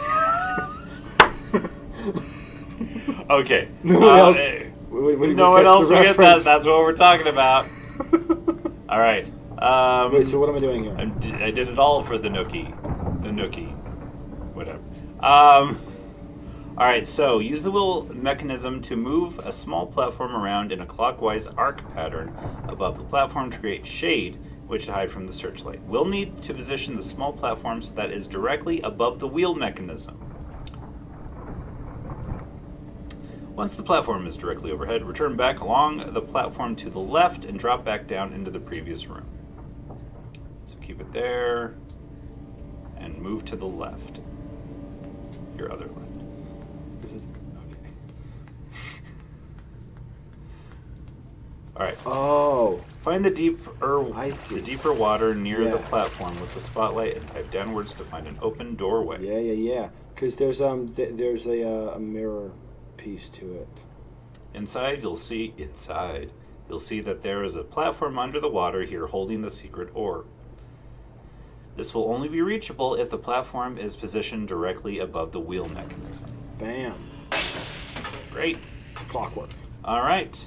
Okay. No one else. No one else will get that. That's what we're talking about. All right. Wait. So what am I doing here? I did it all for the Nookie. Whatever. All right. So use the wheel mechanism to move a small platform around in a clockwise arc pattern above the platform to create shade, which hide from the searchlight. We'll need to position the small platform so that is directly above the wheel mechanism. Once the platform is directly overhead, return back along the platform to the left and drop back down into the previous room. So keep it there and move to the left. Your other left. This is Okay. All right. Oh. Find the deeper water near the Yeah. platform with the spotlight and type downwards to find an open doorway. Yeah. Because there's a mirror piece to it. Inside, you'll see that there is a platform under the water here holding the secret orb. This will only be reachable if the platform is positioned directly above the wheel mechanism. Bam. Great. Clockwork. All right.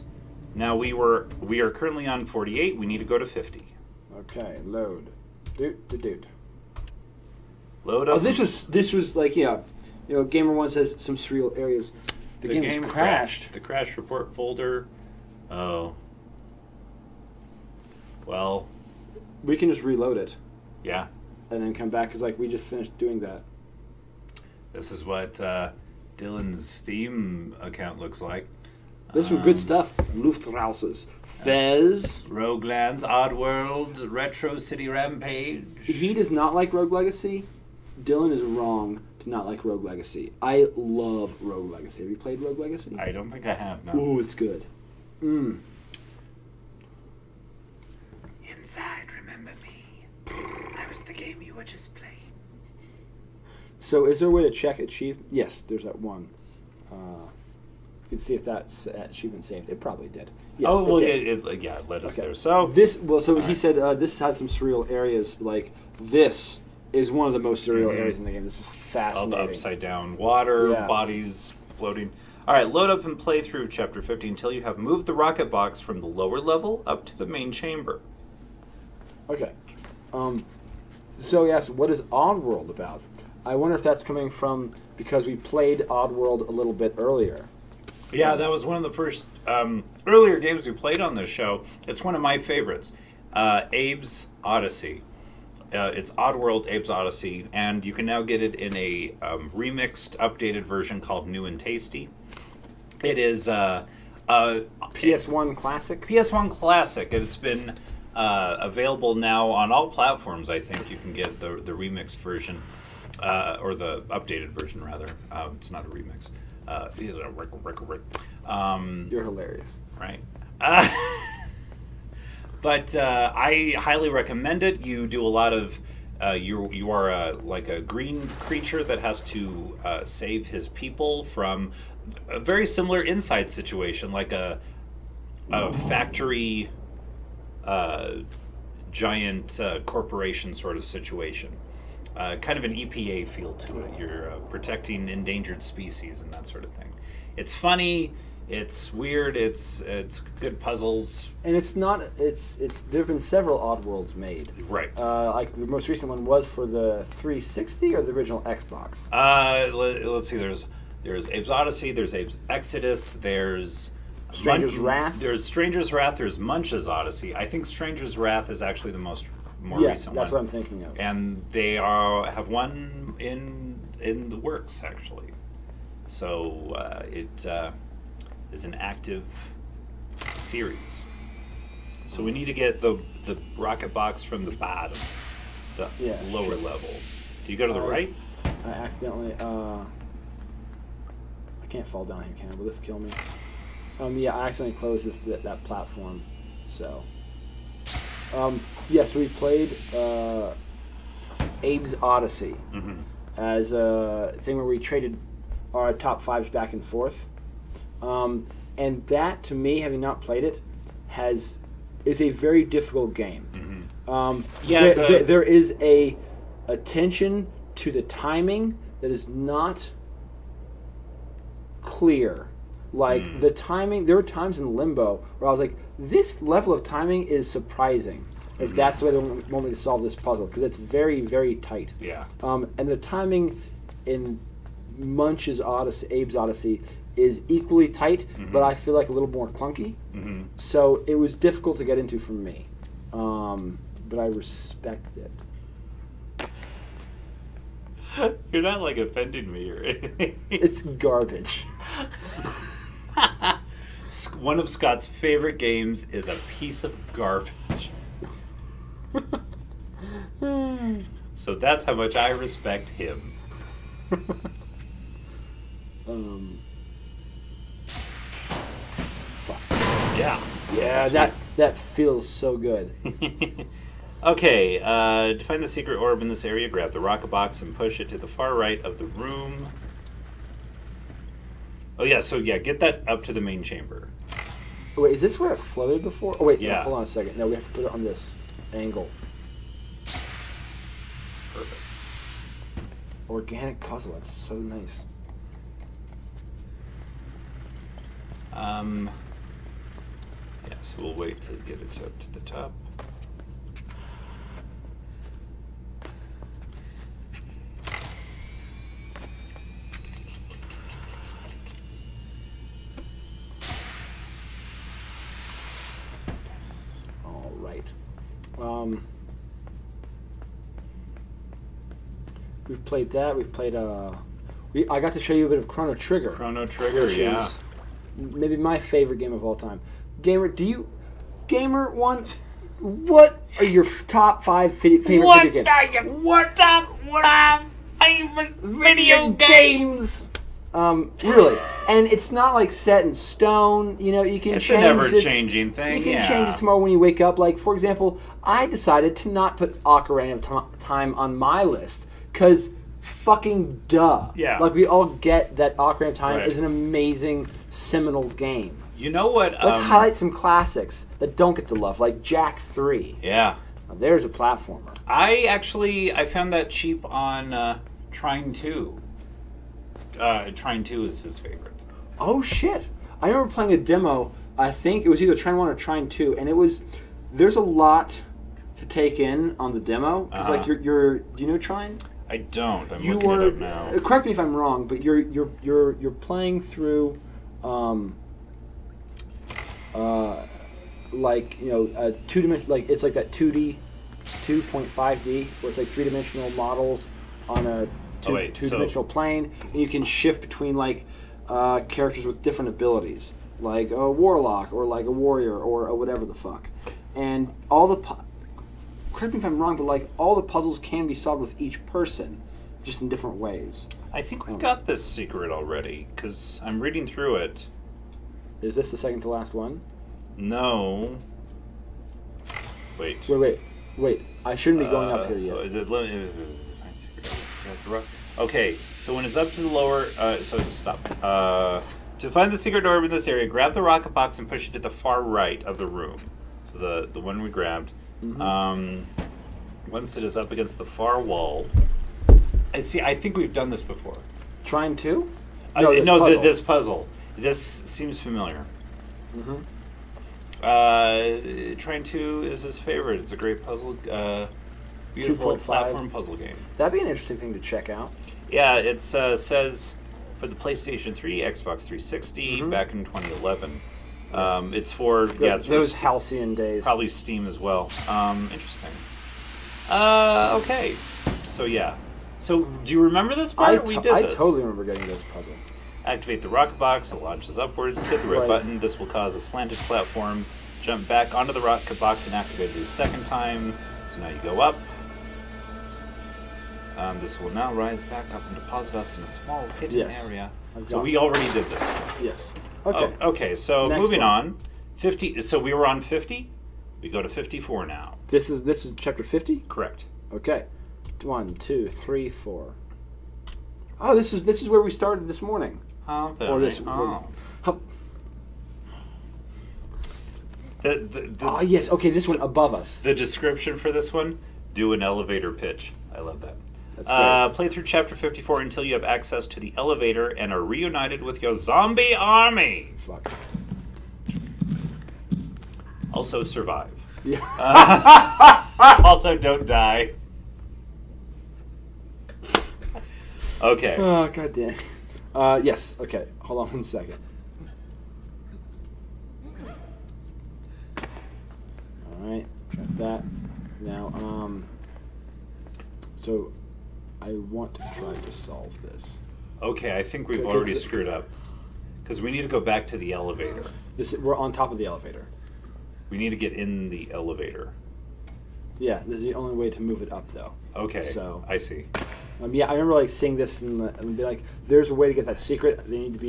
Now we are currently on 48. We need to go to 50. Okay, load. Dude. Load up. Oh, this was like, yeah. You know, Gamer One says some surreal areas. The game has crashed. The crash report folder. Oh. Well. We can just reload it. Yeah. And then come back, because like we just finished doing that. This is what Dylan's Steam account looks like. There's some good stuff. Luftrausers. Fez. Roguelands, Oddworld, Retro City Rampage. He does not like Rogue Legacy. Dylan is wrong to not like Rogue Legacy. I love Rogue Legacy. Have you played Rogue Legacy? I don't think I have, no. Ooh, it's good. Inside, remember me. I was the game you were just playing. So is there a way to check achievement? Yes, there's that one. You can see if that achievement saved. It probably did. Yes, oh, well, it it led us okay. there. So he said this has some surreal areas. Like this is one of the most surreal areas in the game. This is fascinating. All the upside down water, bodies floating. All right, load up and play through Chapter 50 until you have moved the rocket box from the lower level up to the main chamber. Okay. So yes, what is Oddworld about? I wonder if that's coming from because we played Oddworld a little bit earlier. Yeah, that was one of the first earlier games we played on this show. It's one of my favorites, Abe's Odyssey. It's Oddworld, Abe's Odyssey, and you can now get it in a remixed, updated version called New and Tasty. It is PS1 Classic? PS1 Classic, and it's been available now on all platforms, I think. You can get the remixed version, or the updated version, rather. It's not a remix. You're hilarious. Right. But I highly recommend it. You do a lot of... you are like a green creature that has to save his people from a very similar Inside situation, like a factory giant corporation sort of situation. Kind of an EPA feel to it. You're protecting endangered species and that sort of thing. It's funny. It's weird. It's good puzzles. And it's not. It's. There have been several Oddworlds made. Right. Like the most recent one was for the 360 or the original Xbox. Let's see. There's Abe's Odyssey. There's Abe's Exodus. There's Stranger's Wrath. There's Stranger's Wrath. There's Munch's Odyssey. I think Stranger's Wrath is actually the more recent one. That's what I'm thinking of. And they have one in the works actually. So it is an active series. So we need to get the rocket box from the bottom, the lower level. Do you go to the right? I accidentally. I can't fall down here, can I? Will this kill me? Yeah, I accidentally closed that platform. So. So we played Abe's Odyssey as a thing where we traded our top fives back and forth. And that, to me, having not played it, is a very difficult game. There is a attention to the timing that is not clear. Like the timing, there were times in Limbo where I was like, this level of timing is surprising. If that's the way they want me to solve this puzzle, because it's very, very tight. Yeah. And the timing in Munch's Odyssey, Abe's Odyssey, is equally tight, but I feel like a little more clunky. So it was difficult to get into for me. But I respect it. You're not like offending me or anything. It's garbage. One of Scott's favorite games is a piece of garbage. So that's how much I respect him. Fuck. Yeah. Yeah, that feels so good. Okay, to find the secret orb in this area, grab the rocket box and push it to the far right of the room. Oh yeah, so yeah, get that up to the main chamber. Wait, is this where it floated before? Oh wait, yeah. No, hold on a second. No, we have to put it on this angle. Perfect. Organic puzzle, that's so nice. So we'll wait to get it up to the top. All right. We've played that. We've played. I got to show you a bit of Chrono Trigger. Chrono Trigger, which yeah. is maybe my favorite game of all time. Gamer, what are your top 5 favorite video games? What are favorite video games? Really, and it's not like set in stone. You know, you can It's change an ever-changing thing. You can change this tomorrow when you wake up. Like, for example, I decided to not put Ocarina of Time on my list because fucking duh. Yeah. Like, we all get that Ocarina of Time Right. is an amazing, seminal game. You know what? Let's highlight some classics that don't get the love, like Jak 3. Yeah. Now, there's a platformer. I found that cheap on Trine 2. Trine 2 is his favorite. Oh shit! I remember playing a demo. I think it was either Trine 1 or Trine 2, and there's a lot to take in on the demo. Because like you're, do you know Trine? I don't. I'm looking it up now. Correct me if I'm wrong, but you're playing through, like, you know, 2-dimensional, like it's like that 2D, 2.5D, where it's like 3-dimensional models on a two-dimensional plane, and you can shift between like characters with different abilities, like a warlock or like a warrior or whatever the fuck, and all the. Correct me if I'm wrong, but like all the puzzles can be solved with each person, just in different ways. I think we got this secret already because I'm reading through it. Is this the second to last one? No. Wait. Wait. I shouldn't be going up here yet. Okay, so when it's up to the lower, so stop. To find the secret orb in this area, grab the rocket box and push it to the far right of the room. So the one we grabbed. Mm-hmm. Once it is up against the far wall. I think we've done this before. Trine 2? This puzzle. This seems familiar. Mm-hmm. Trine 2 is his favorite. It's a great puzzle. Beautiful 2.5 platform puzzle game. That'd be an interesting thing to check out. Yeah, it says for the PlayStation 3, Xbox 360, Mm-hmm. back in 2011. It's for those halcyon days. Probably Steam as well. Interesting. Okay. So yeah. So do you remember this part? We did I this. totally remember getting this puzzle. Activate the rocket box. It launches upwards. Hit the red button. This will cause a slanted platform. Jump back onto the rocket box and activate it a second time. So now you go up. This will now rise back up and deposit us in a small hidden area. So we already did this. Yes. Okay. Okay, so Next moving one. on. 50. So we were on 50. We go to 54 now. This is chapter 50? Correct. Okay. 1, 2, 3, 4. Oh, this is where we started this morning. Oh, Or this. oh. Oh, yes. Okay, this one above us. The description for this one: do an elevator pitch. I love that. That's great. Play through chapter 54 until you have access to the elevator and are reunited with your zombie army. Fuck. Also survive. Yeah. Also don't die. Okay. Oh, god damn. Yes. Okay. Hold on 1 second. All right. Got that. Now, so I want to try to solve this. Okay, I think we've Okay, already so- screwed up. Because we need to go back to the elevator. We're on top of the elevator. We need to get in the elevator. Yeah, this is the only way to move it up, though. Okay, So- I see. Yeah, I remember like seeing this and be like, "There's a way to get that secret. I need to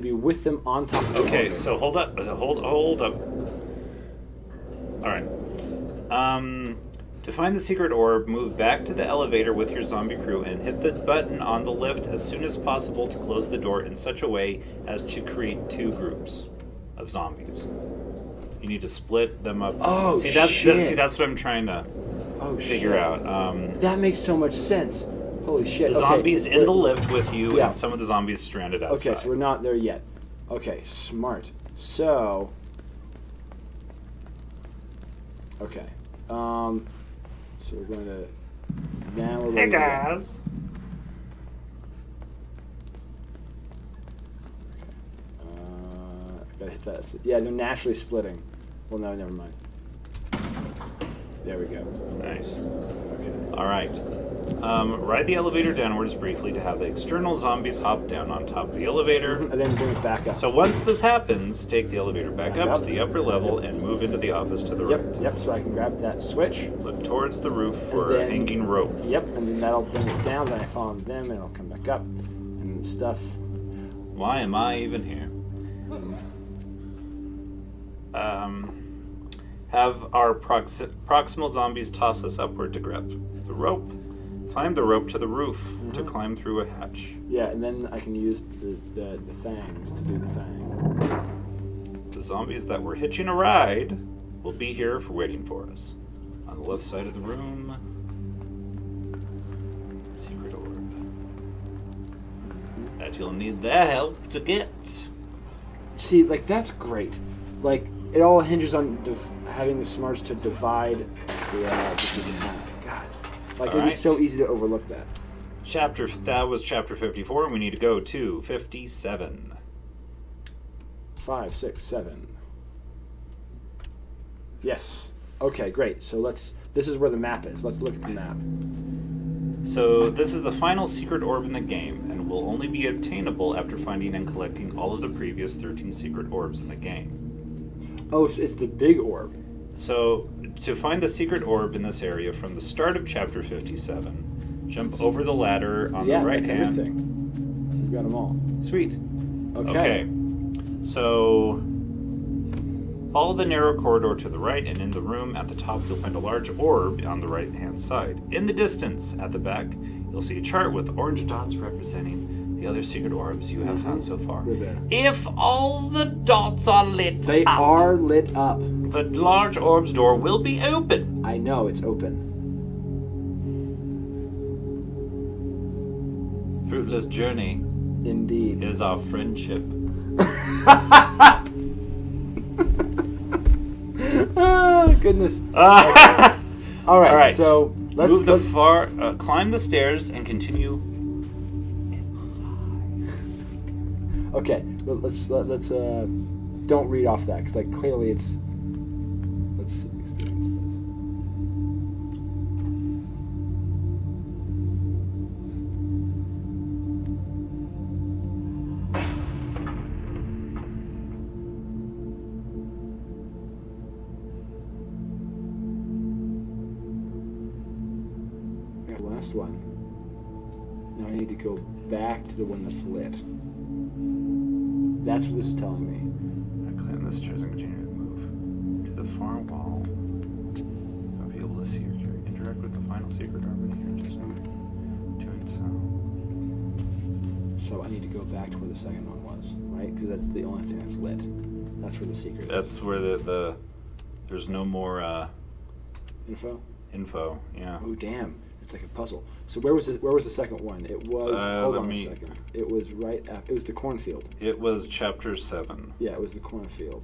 be with them on top of the Okay, elevator." so hold up. Hold up. All right. To find the secret orb, move back to the elevator with your zombie crew and hit the button on the lift as soon as possible to close the door in such a way as to create 2 groups of zombies. You need to split them up. Oh, shit. That's what I'm trying to figure out. That makes so much sense. Holy shit. The zombies in the lift with you, Yeah. and some of the zombies stranded outside. Okay, so we're not there yet. Okay, smart. So, Okay. So we're going to... Now we're Hey ready to go. guys. I gotta hit that. Yeah, they're naturally splitting. Well, no, never mind. There we go. Nice. Okay. All right. Ride the elevator downwards briefly to have the external zombies hop down on top of the elevator. And then bring it back up. So once this happens, take the elevator back Back up up. to the upper level and move into the office to the Yep, right. yep, so I can grab that switch. Look towards the roof for a then- hanging rope. Yep, and then that'll bring it down, then I fall on them, and it'll come back up, and stuff. Why am I even here? Have our proximal zombies toss us upward to grab the rope. Climb the rope to the roof to climb through a hatch. Yeah, and then I can use the fangs to do the thing. The zombies that were hitching a ride will be here for waiting for us. On the left side of the room, secret orb. That you'll need their help to get. See, like, that's great. Like, it all hinges on having the smarts to divide the thing in half. God. Like, it'd be Alright. so easy to overlook that. That was chapter 54, and we need to go to 57. 5, 6, 7. Yes. Okay, great. So this is where the map is. Let's look at the map. So this is the final secret orb in the game, and will only be obtainable after finding and collecting all of the previous 13 secret orbs in the game. Oh, so it's the big orb. So to find the secret orb in this area from the start of chapter 57, jump over the ladder on Yeah, the right that's hand. everything. You've got them all. Sweet. Okay. So follow the narrow corridor to the right, and in the room at the top you'll find a large orb on the right hand side. In the distance at the back, you'll see a chart with orange dots representing the other secret orbs you have found so far. They're there. If all the dots are lit They up, are lit up. the large orb's door will be open. I know, it's open. Fruitless journey Indeed. is our friendship. Oh, goodness. Ah! All right, All right. so let's Move the look. climb the stairs and continue inside. Okay, let's don't read off that because like clearly it's. Let's experience this. Got the last one. Now I need to go back to the one that's lit. That's what this is telling me. I climb the stairs and continue to move to the far wall. I'll be able to see or interact with the final secret orb in here. Just doing so. So I need to go back to where the second one was, right? Because that's the only thing that's lit. That's where the secret That's is. where the there's no more Info? info. Yeah. Oh, damn. It's like a puzzle. So where was the second one? It was, hold let on me- a second. It was right after, it was the cornfield. It was chapter 7. Yeah, it was the cornfield.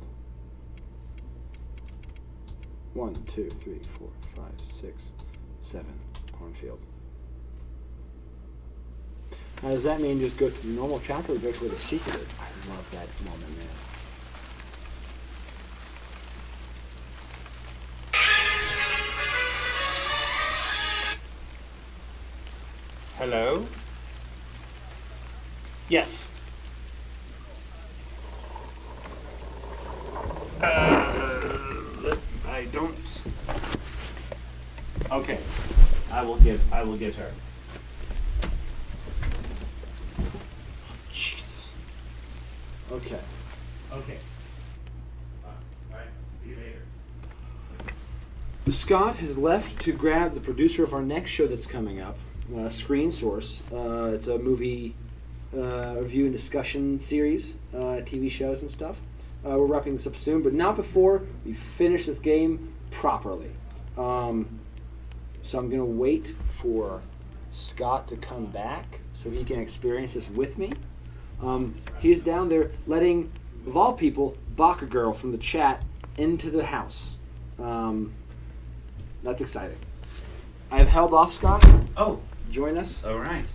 1, 2, 3, 4, 5, 6, 7. Cornfield. Now, does that mean just go through the normal chapter or go to where the secret is? I love that moment, man. Hello? Yes. I don't. Okay. I will get her. Jesus. Okay. Okay. Alright. See you later. Scott has left to grab the producer of our next show that's coming up, Screen Source. It's a movie review and discussion series, TV shows and stuff. We're wrapping this up soon, but not before we finish this game properly. So I'm going to wait for Scott to come back so he can experience this with me. He is down there letting, of all people, Baka Girl from the chat into the house. That's exciting. I've held off, Scott. Oh, Join us. all right.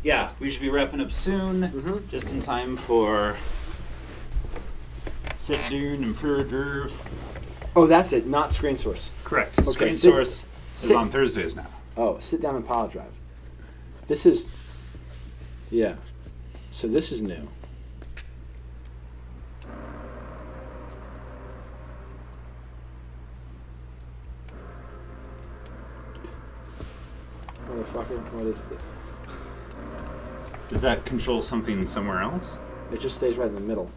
Yeah, we should be wrapping up soon, just in time for Sit Down and Pure Derv. Oh, that's it. Not Screen Source. Correct. Okay, Screen sit- Source is sit- on Thursdays now. Oh, Sit Down and Pile Drive. This is... Yeah. So this is new. Motherfucker, what is this? Does that control something somewhere else? It just stays right in the middle.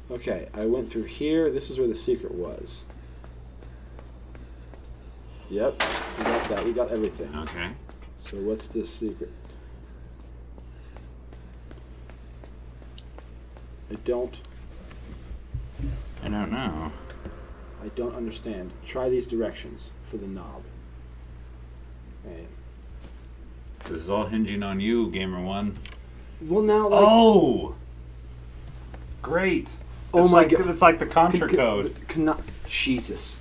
Okay, I went through here. This is where the secret was. Yep, we got that. We got everything. Okay. So what's the secret? I don't know. I don't understand. Try these directions for the knob. Okay. This is all hinging on you, Gamer One. Well, now, like... Oh! Great. Oh It's my like, God. It's like the Contra code. Jesus.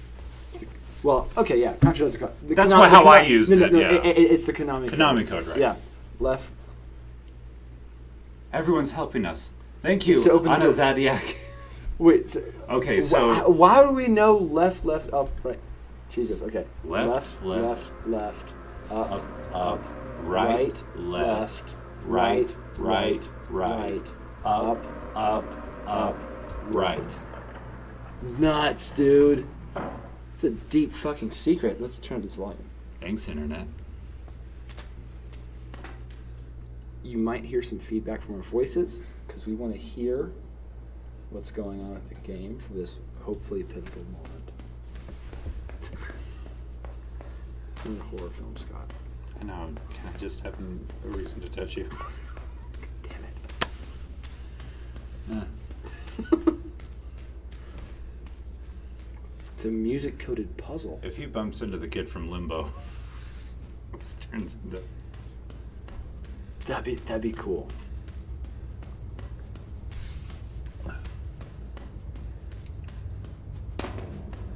Well, okay, yeah. Contra does the That's how I used it, yeah. It's the Konami code. Konami code, right? Yeah. Left. Everyone's helping us. Thank you, So open the Anna door. Zadiak. Wait. So, Okay, so... why do we know left, up, right? Jesus, okay. Left, left, up, up, right, left, right, up, right. Nuts, dude. It's a deep fucking secret. Let's turn up this volume. Thanks, Internet. You might hear some feedback from our voices because we want to hear what's going on at the game for this hopefully pivotal moment. It's in a horror film, Scott. I know. Can I just have a reason to touch you? Damn it. It's a music-coded puzzle. If he bumps into the kid from Limbo, this turns into... That'd be cool.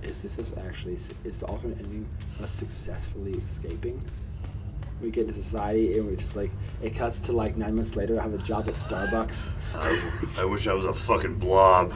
Is the alternate ending us successfully escaping? We get into society and we're just like, it cuts to like 9 months later, I have a job at Starbucks. I wish I was a fucking blob.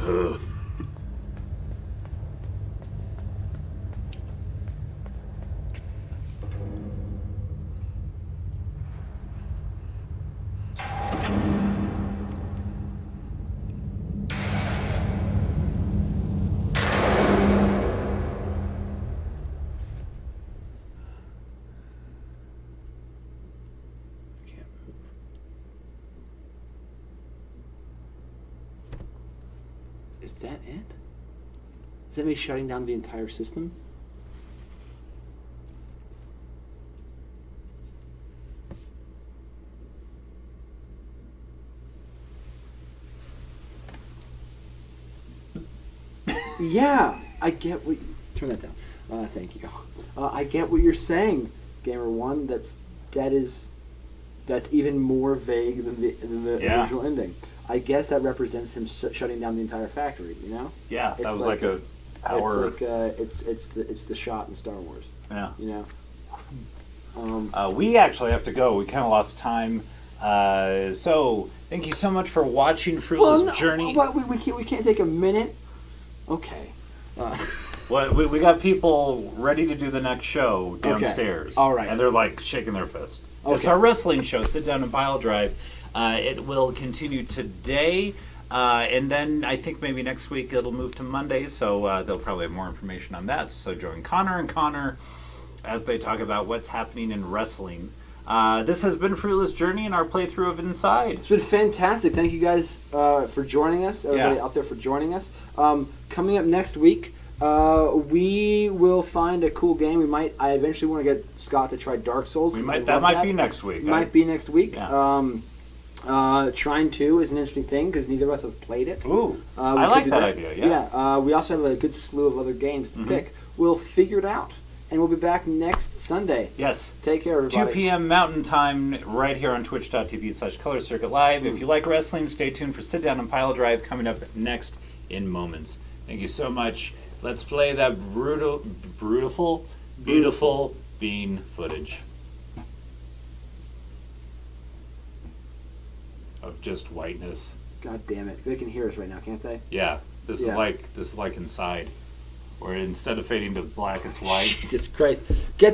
Can't move. Is that it? Is that me shutting down the entire system? Yeah, I get what. Turn that down. Thank you. I get what you're saying, Gamer One. That's even more vague than the Yeah. original ending. I guess that represents him shutting down the entire factory. You know? Yeah, that It's was like a hour. It's like it's the shot in Star Wars. Yeah. You know. We actually have to go. We kind of lost time. So thank you so much for watching Fruitless Journey. But we can't take a minute. Okay. Well, we got people ready to do the next show downstairs. All right. And they're like shaking their fist. Okay. It's our wrestling show, Sit Down and Pile Drive. It will continue today. And then I think maybe next week it'll move to Monday. So they'll probably have more information on that. So join Connor and Connor as they talk about what's happening in wrestling. This has been Fruitless Journey and our playthrough of Inside. It's been fantastic. Thank you guys for joining us. Everybody Yeah. out there for joining us. Coming up next week, we will find a cool game. I eventually want to get Scott to try Dark Souls. 'cause I That love might be next week. Might be next week. Yeah. Trine 2 is an interesting thing because neither of us have played it. Ooh, We I could like do that idea. Yeah. We also have a good slew of other games to pick. We'll figure it out, and we'll be back next Sunday. Yes. Take care, everybody. 2 p.m. Mountain Time, right here on twitch.tv/Color Circuit Live. If you like wrestling, stay tuned for Sit Down and Pile Drive coming up next in moments. Thank you so much. Let's play that beautiful bean footage of just whiteness. God damn it! They can hear us right now, can't they? Yeah, this is like Inside, where instead of fading to black, it's white. Jesus Christ! Get